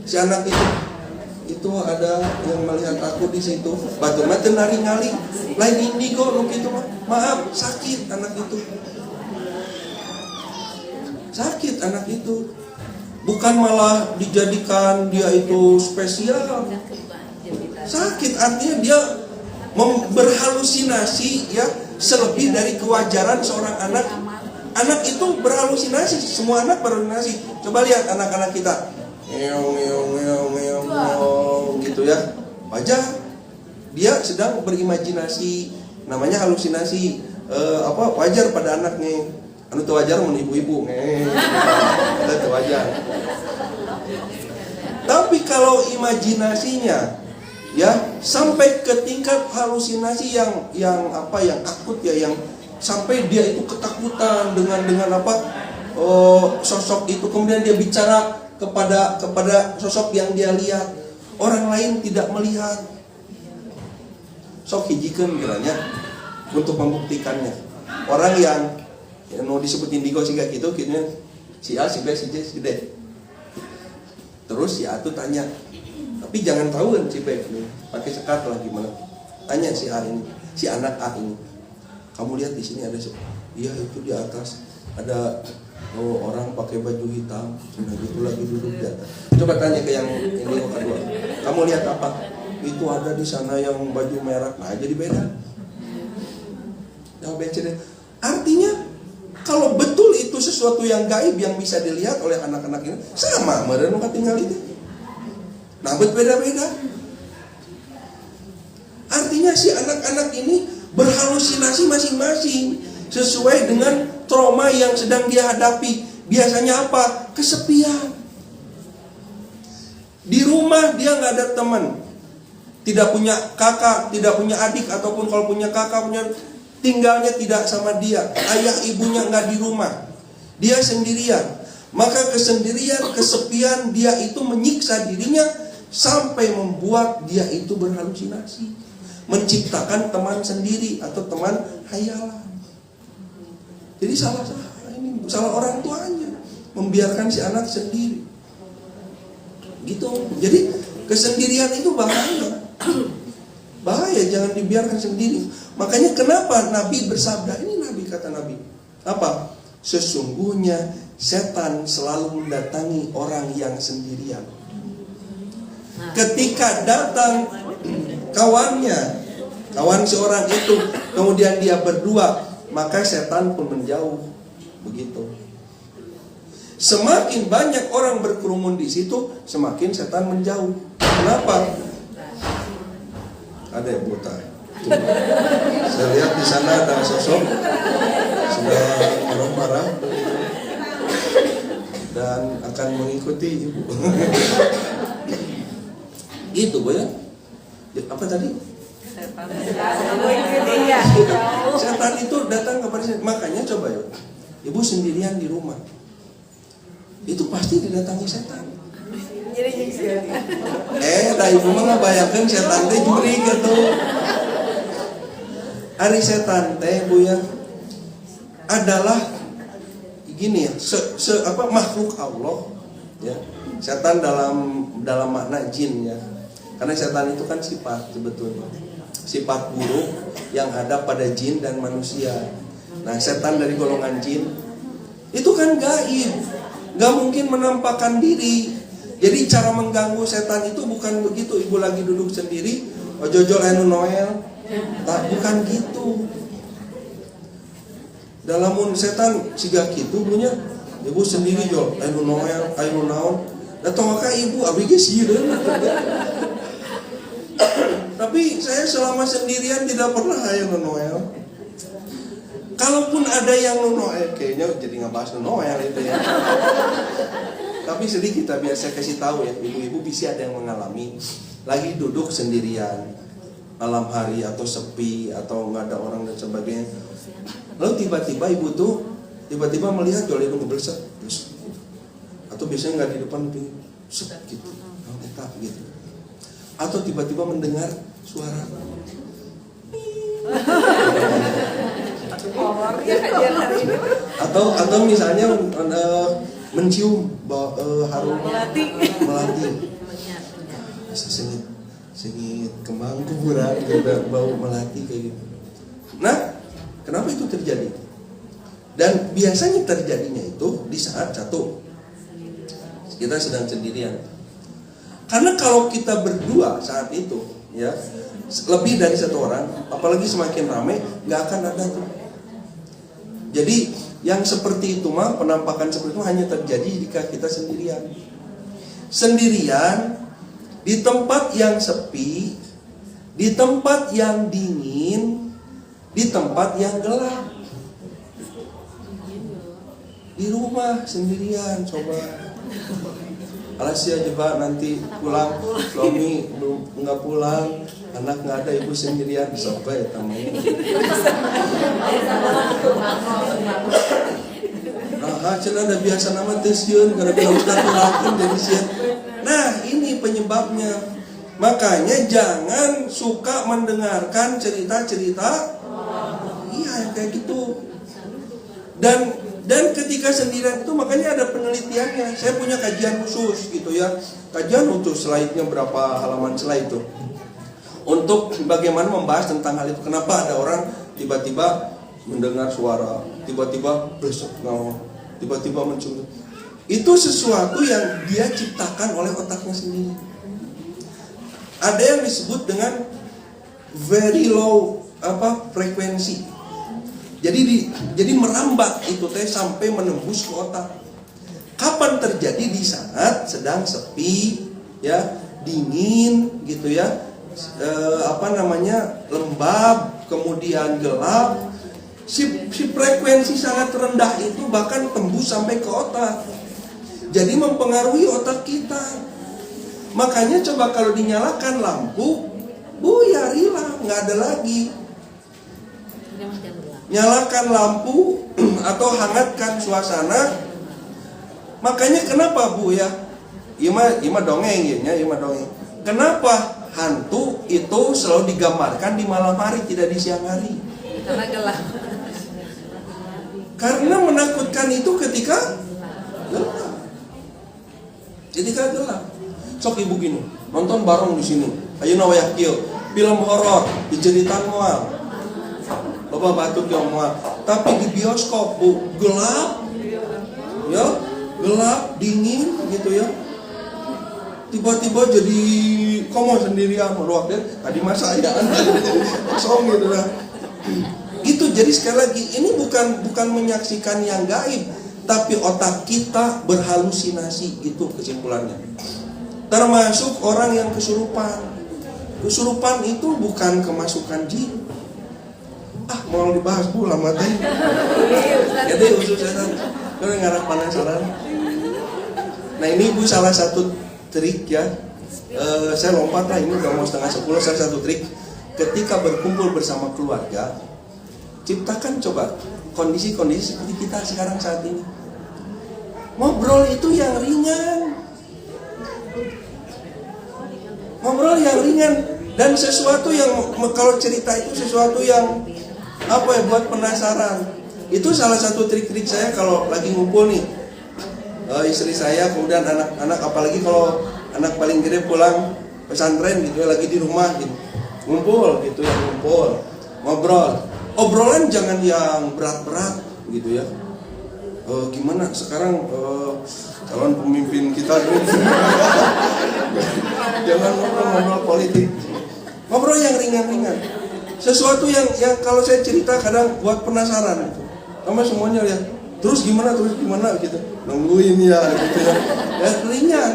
Si anak itu ada yang melihat aku di situ. Batu mah teu ngali-ngali. Lain indigo nu kitu mah. Maaf, sakit anak itu. Sakit anak itu. Bukan malah dijadikan dia itu spesial. Sakit artinya dia berhalusinasi ya, selebih dari kewajaran seorang anak. Anak itu berhalusinasi, semua anak berhalusinasi. Coba lihat anak-anak kita, gitu ya. Wajar, dia sedang berimajinasi, namanya halusinasi. Wajar pada anaknya. Anu tuh wajar mun ibu-ibu, itu wajar. Tapi kalau imajinasinya ya sampai ke tingkat halusinasi yang akut ya, yang sampai dia itu ketakutan dengan sosok itu, kemudian dia bicara kepada sosok yang dia lihat, orang lain tidak melihat. Sok hijikeun kiranya untuk membuktikannya. Orang yang mau disebut indigo sih kayak gitu, kayaknya si A, si B, si C, si D. Terus si A tuh tanya, tapi jangan tahu kan si B pakai sekat lah gimana. Tanya si A ini, si anak A ini, kamu lihat di sini ada iya itu di atas ada orang pakai baju hitam, nah itu lagi duduk di atas. Coba tanya ke yang ini kedua, kamu lihat apa? Itu ada di sana yang baju merah. Nah jadi beda. Yang BCD. Artinya kalau betul itu sesuatu yang gaib yang bisa dilihat oleh anak-anak ini, sama mereka tinggal itu. Nah berbeda-beda. Artinya si anak-anak ini berhalusinasi masing-masing sesuai dengan trauma yang sedang dia hadapi. Biasanya apa? Kesepian. Di rumah dia nggak ada teman, tidak punya kakak, tidak punya adik, ataupun kalau punya kakak tinggalnya tidak sama dia, ayah ibunya nggak di rumah, dia sendirian. Maka kesendirian, kesepian dia itu menyiksa dirinya sampai membuat dia itu berhalusinasi, menciptakan teman sendiri atau teman hayalan. Jadi salah orang tuanya membiarkan si anak sendiri. Gitu. Jadi kesendirian itu bahaya. Bahaya, jangan dibiarkan sendiri. Makanya kenapa Nabi bersabda, ini Nabi kata Nabi, apa? Sesungguhnya setan selalu mendatangi orang yang sendirian. Ketika datang kawan seorang itu, kemudian dia berdua, maka setan pun menjauh. Begitu. Semakin banyak orang berkerumun di situ, semakin setan menjauh. Kenapa? Ada yang buta. Saya lihat di sana ada sosok sudah marah-marah dan akan mengikuti ibu. Gitu Bu ya. Apa tadi? Setan itu datang kepada saya. Makanya coba ya, ibu sendirian di rumah, itu pasti didatangi setan. Dah ibu mah ngabayangkeun setan teh juri gitu. Ari setan teh Bu ya adalah gini ya, makhluk Allah ya. Setan dalam makna jin ya. Karena setan itu kan sifat sebetulnya. Sifat buruk yang ada pada jin dan manusia. Nah, setan dari golongan jin itu kan gaib, gak mungkin menampakkan diri. Jadi cara mengganggu setan itu bukan begitu, ibu lagi duduk sendiri, ojojol anu Noel, tak, bukan gitu. Dalamun setan siga kitu punya, ibu sendiri jol anu Noel, anu naon, datang maka ibu abdi ge sieun. Tapi saya selama sendirian tidak pernah anu Noel. Kalaupun ada yang Noel, kayaknya jadi ngebahas Noel itu ya. Tapi sedikit kita biasa kasih tahu ya, ibu-ibu bisa ada yang mengalami lagi duduk sendirian malam hari atau sepi atau nggak ada orang dan sebagainya. Lalu tiba-tiba ibu tuh tiba-tiba melihat joli itu ngebelset terus, atau biasanya nggak di depan gitu, gitu. Atau tiba-tiba mendengar suara. Atau misalnya mencium harum melati, sengit kembang kuburan, bau melati kayak gitu. Nah, kenapa itu terjadi? Dan biasanya terjadinya itu di saat satu kita sedang sendirian. Karena kalau kita berdua saat itu, ya, lebih dari satu orang, apalagi semakin ramai, nggak akan ada tuh. Jadi yang seperti itu mah, penampakan seperti itu hanya terjadi jika kita sendirian. Sendirian di tempat yang sepi, di tempat yang dingin, di tempat yang gelap. Di rumah sendirian, coba. Alasia coba nanti pulang, suami belum nggak pulang, anak nggak ada, ibu sendirian, sampai tamanya. Nah, cina ada biasa nama tesiun karena kalau ustaz lakuin jadi sian. Nah, ini penyebabnya. Makanya jangan suka mendengarkan cerita-cerita, iya kayak gitu. Dan ketika sendirian itu makanya ada penelitiannya. Saya punya kajian khusus gitu ya. Kajian untuk slide-nya berapa halaman slide itu. Untuk bagaimana membahas tentang hal itu. Kenapa ada orang tiba-tiba mendengar suara, tiba-tiba besok ngomong, tiba-tiba muncul. Itu sesuatu yang dia ciptakan oleh otaknya sendiri. Ada yang disebut dengan very low frekuensi. Jadi merambat itu teh sampai menembus ke otak. Kapan terjadi? Di saat sedang sepi, ya, dingin gitu ya, lembab, kemudian gelap. Si frekuensi sangat rendah itu bahkan tembus sampai ke otak. Jadi mempengaruhi otak kita. Makanya coba kalau dinyalakan lampu, buyar, hilang, nggak ada lagi. Nyalakan lampu atau hangatkan suasana. Makanya kenapa Bu ya? Ima dongeng ya, ima dongeng. Kenapa hantu itu selalu digambarkan di malam hari, tidak di siang hari? Karena gelap. Karena menakutkan itu ketika gelap. Ketika gelap. Sok ibu gini, nonton bareng di sini. Ayo nawayak kieu, film horor, dijeritan moal. Loba batuk yang moal. Tapi di bioskop Bu, gelap. Ya, gelap, dingin gitu ya. Tiba-tiba jadi komo sendirian meluak deh. Tadi masa ya kosong gitu lah. Itu jadi sekali lagi ini bukan menyaksikan yang gaib, tapi otak kita berhalusinasi, itu kesimpulannya. Termasuk orang yang kesurupan. Kesurupan itu bukan kemasukan jin. Mau dibahas Bu lama teh. Jadi usul saya kalau ngarah penasaran. Nah ini Bu salah satu trik ya. Saya lompat lah, ini udah mau 9:30. Salah satu trik ketika berkumpul bersama keluarga, ciptakan coba kondisi-kondisi seperti kita sekarang saat ini. Ngobrol itu yang ringan. Ngobrol yang ringan dan sesuatu yang, kalau cerita itu sesuatu yang buat penasaran. Itu salah satu trik-trik saya kalau lagi ngumpul nih. Istri saya, kemudian anak-anak, apalagi kalau anak paling gede pulang pesantren gitu ya, lagi di rumah gitu. Ngumpul gitu ya, ngobrol. Obrolan jangan yang berat-berat gitu ya. Gimana sekarang calon pemimpin kita ini? Jangan ngobrol politik. Ngobrol yang ringan-ringan. Sesuatu yang kalau saya cerita kadang buat penasaran gitu. Sama semuanya ya. Terus gimana gitu. Nungguin ya gitu ya. Ya ringan.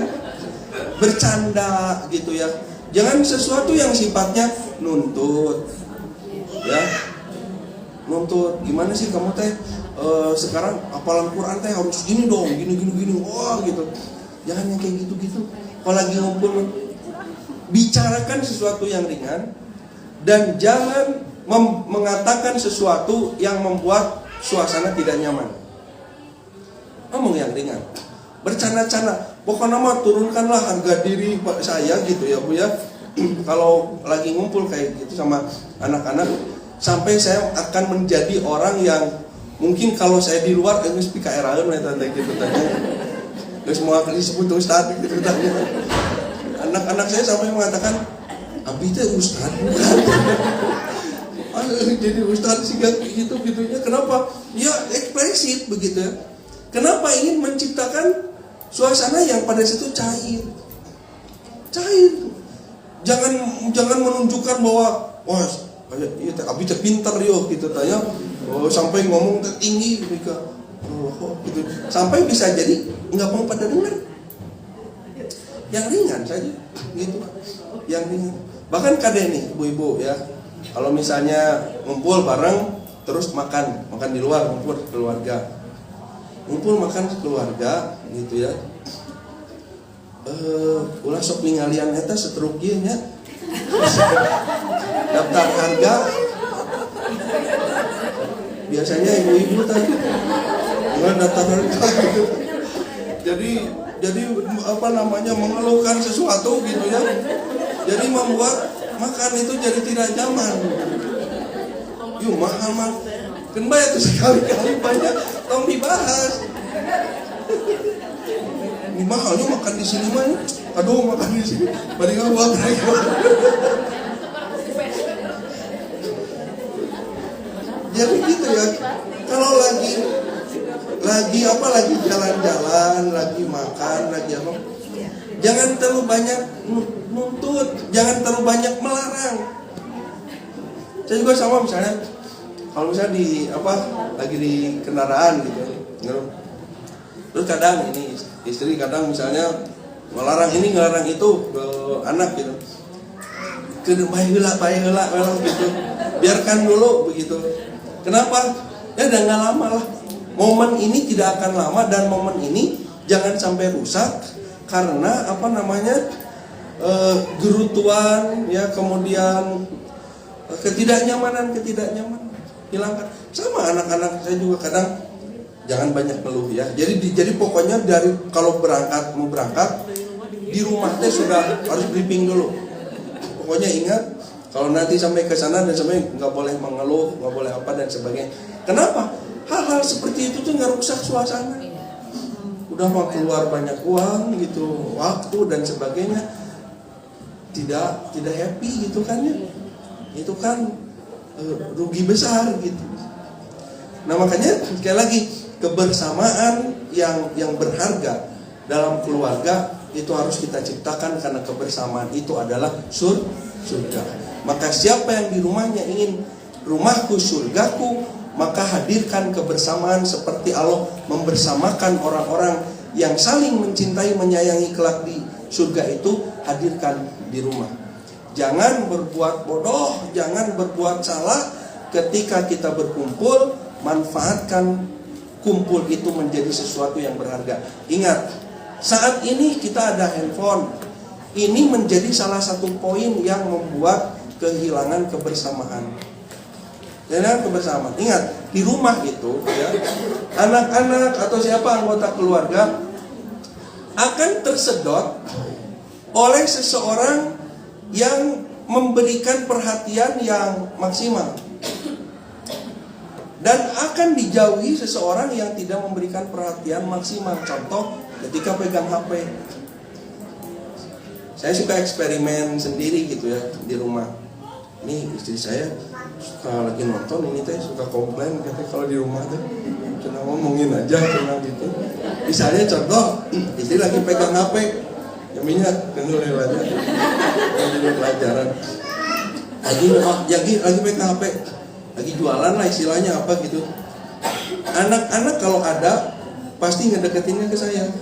Bercanda gitu ya. Jangan sesuatu yang sifatnya nuntut. Ya. Nuntut, gimana sih kamu teh sekarang hafalan Quran teh harus gini dong, gini, wah gitu. Jangan yang kayak gitu-gitu. Kalau lagi ngumpul, bicarakan sesuatu yang ringan dan jangan mengatakan sesuatu yang membuat suasana tidak nyaman. Ngomong yang ringan, bercanda-canda. Pokoknya mah turunkanlah harga diri saya gitu ya Bu ya. Kalau lagi ngumpul kayak gitu sama anak-anak, sampai saya akan menjadi orang yang mungkin kalau saya di luar geus pikaeraeun we tante gitu tanya. Geus moal disebut ustaz gitu tanya. Anak-anak saya sampai mengatakan, "Abi teh ustaz bukan." Jadi ustaz sih gitu-gitunya. Kenapa? Ya ekspresif begitu ya. Kenapa ingin menciptakan suasana yang pada situ cair. jangan menunjukkan bahwa wah iya abi teh pinter yo gitu tanya. Oh, sampai ngomong tinggi mereka. Oh, gitu. Sampai bisa jadi nggak mau pada dengar. Yang ringan saja gitu. Yang ringan. Bahkan kadang nih ibu-ibu ya. Kalau misalnya ngumpul bareng terus makan di luar, ngumpul keluarga. Ngumpul makan keluarga gitu ya. Ulah sok ningalian eta setruk ieu nya. Daftar harga. Biasanya ibu-ibu tadi enggak daftar harga gitu. Jadi apa namanya mengeluhkan sesuatu gitu ya. Jadi membuat makan itu jadi tidak nyaman. Yuk mahal. Kan bayar tuh sekali-kali banyak tong dibahas. Ini mahalnya makan di sini mah. Aduh makan di sini. Bari ngawak. Jadi gitu ya. Kalau lagi jalan-jalan, lagi makan, lagi apa? Jangan terlalu banyak nuntut, jangan terlalu banyak melarang. Saya juga sama misalnya, kalau misalnya lagi di kendaraan gitu, terus kadang ini istri kadang misalnya melarang ini ngelarang itu ke anak gitu, baik heula gitu, biarkan dulu begitu. Kenapa? Ya udah nggak lama lah. Momen ini tidak akan lama dan momen ini jangan sampai rusak karena gerutuan ya, kemudian ketidaknyamanan hilangkan. Sama anak-anak saya juga kadang jangan banyak ngeluh ya. Jadi pokoknya dari kalau mau berangkat di rumah teh sudah harus briefing dulu. Pokoknya ingat kalau nanti sampai ke sana dan sampai nggak boleh mengeluh, nggak boleh apa dan sebagainya. Kenapa? Hal-hal seperti itu tuh nggak rusak suasana. Udah mau keluar banyak uang gitu, waktu dan sebagainya, tidak happy gitu kan ya. Itu kan rugi besar gitu. Nah makanya sekali lagi kebersamaan yang berharga dalam keluarga itu harus kita ciptakan karena kebersamaan itu adalah surga. Maka siapa yang di rumahnya ingin rumahku surgaku, maka hadirkan kebersamaan seperti Allah membersamakan orang-orang yang saling mencintai, menyayangi kelak di surga itu, hadirkan di rumah. Jangan berbuat bodoh, jangan berbuat salah ketika kita berkumpul, manfaatkan kumpul itu menjadi sesuatu yang berharga. Ingat, saat ini kita ada handphone. Ini menjadi salah satu poin yang membuat kehilangan kebersamaan. Dan kebersamaan. Ingat, di rumah itu ya, anak-anak atau siapa anggota keluarga akan tersedot oleh seseorang yang memberikan perhatian yang maksimal. Dan akan dijauhi seseorang yang tidak memberikan perhatian maksimal. Contoh, ketika pegang HP. Saya suka eksperimen sendiri gitu ya di rumah. Ini istri saya suka lagi nonton, ini teh suka komplain katanya kalau di rumah tuh cuma ngomongin aja cuma gitu. Misalnya contoh, istri lagi pegang HP, ya minyak dengar aja. Jadi pelajaran. Lagi pegang HP, lagi jualan lah istilahnya apa gitu. Anak-anak kalau ada pasti ngedeketinnya ke saya.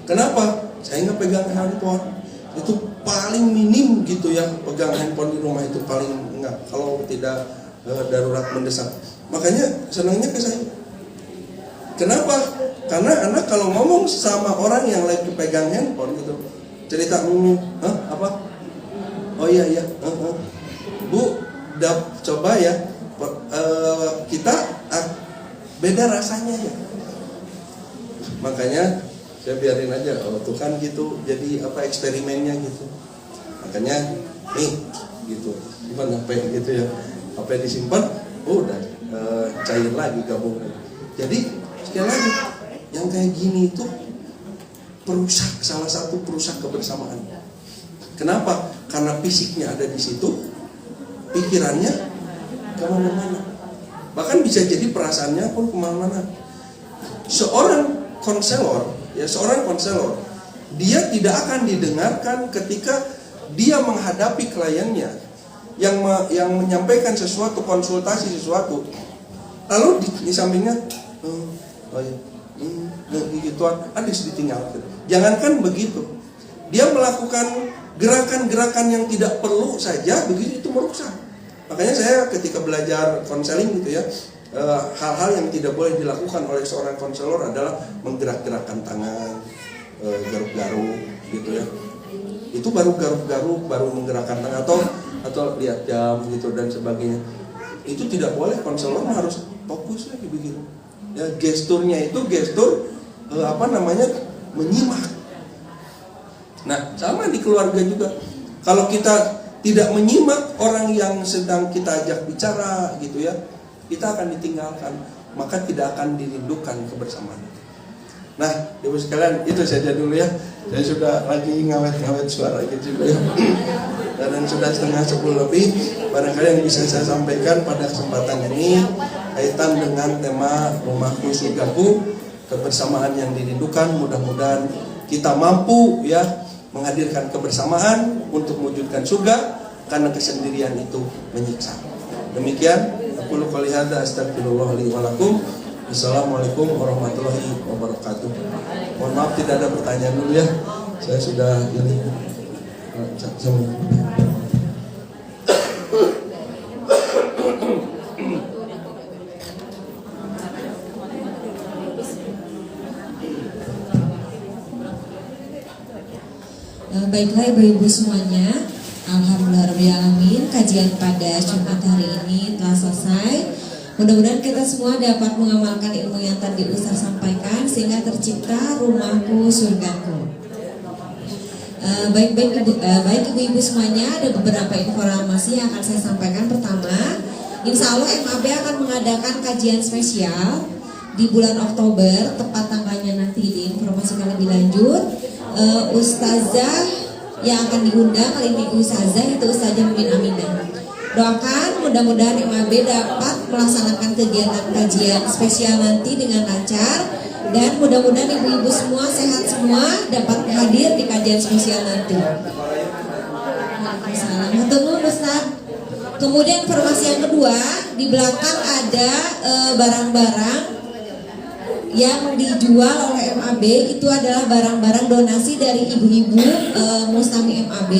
Kenapa? Saya nggak pegang handphone. Itu paling minim gitu ya, pegang handphone di rumah itu paling enggak kalau tidak darurat mendesak. Makanya senangnya ke saya. Kenapa? Karena anak kalau ngomong sama orang yang lagi pegang handphone gitu, cerita apa? Oh iya, Bu, coba ya, kita beda rasanya ya. Makanya saya biarin aja, tuh kan gitu, jadi apa eksperimennya gitu. Makanya nih gitu, simpan HP gitu ya, HP disimpan, udah cair lagi gabung. Jadi sekali lagi, yang kayak gini itu salah satu perusak kebersamaan. Kenapa? Karena fisiknya ada di situ, pikirannya kemana-mana. Bahkan bisa jadi perasaannya pun kemana-mana. Seorang konselor, dia tidak akan didengarkan ketika dia menghadapi kliennya yang menyampaikan sesuatu, konsultasi sesuatu, lalu di sampingnya gituan, adis ditinggalkan. Jangankan begitu, dia melakukan gerakan-gerakan yang tidak perlu saja, begitu itu merusak. Makanya saya ketika belajar konseling gitu ya, hal-hal yang tidak boleh dilakukan oleh seorang konselor adalah menggerak-gerakkan tangan, garuk-garuk gitu ya. Itu baru garuk-garuk, baru menggerakkan tangan atau lihat jam gitu dan sebagainya. Itu tidak boleh, konselor harus fokus lagi begitu. Ya, gesturnya itu gestur menyimak. Nah, sama di keluarga juga. Kalau kita tidak menyimak orang yang sedang kita ajak bicara gitu ya, kita akan ditinggalkan, maka tidak akan dirindukan kebersamaan. Nah, Ibu sekalian, itu saja dulu ya. Saya sudah lagi ngawet-ngawet suara gitu juga ya. Dan sudah setengah 10 lebih. Barangkali yang bisa saya sampaikan pada kesempatan ini kaitan dengan tema Rumahku Surgaku, kebersamaan yang dirindukan. Mudah-mudahan kita mampu ya menghadirkan kebersamaan untuk mewujudkan surga, karena kesendirian itu menyiksa. Demikian, aku qouli hadza astagfirullah li wa lakum. Assalamualaikum warahmatullahi wabarakatuh. Mohon maaf tidak ada pertanyaan dulu ya. Saya sudah ini. Baiklah ibu-ibu semuanya, alhamdulillahirobbilalamin, kajian pada Jumat hari ini telah selesai. Mudah-mudahan kita semua dapat mengamalkan ilmu yang tadi Ustaz sampaikan sehingga tercipta rumahku surgaku. Baik ibu-ibu semuanya, ada beberapa informasi yang akan saya sampaikan. Pertama, insya Allah MAB akan mengadakan kajian spesial di bulan Oktober, tepat tanggalnya nanti diinformasikan lebih lanjut. Ustazah yang akan diundang kali ini Ustazah itu Ustazah Mumin Aminah. Doakan mudah-mudahan MAB dapat melaksanakan kegiatan kajian spesial nanti dengan lancar, dan mudah-mudahan ibu-ibu semua sehat semua dapat hadir di kajian spesial nanti. Waalaikumsalam. Ustaz. Kemudian informasi yang kedua, di belakang ada barang-barang yang dijual oleh MAB. Itu adalah barang-barang donasi dari ibu-ibu Mustami MAB,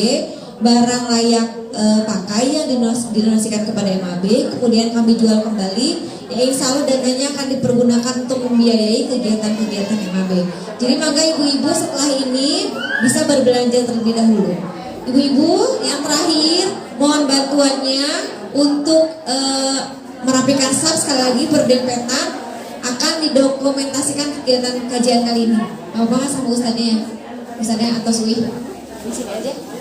barang layak pakai yang didonasikan kepada MAB, kemudian kami jual kembali, ya insya Allah dananya akan dipergunakan untuk membiayai kegiatan-kegiatan MAB. Jadi maka ibu-ibu setelah ini bisa berbelanja terlebih dahulu. Ibu-ibu yang terakhir, mohon bantuannya untuk merapikan SAP, sekali lagi berdempetan, akan didokumentasikan kegiatan kajian kali ini. Apa sama Ustadznya atau Suwi? Di sini aja.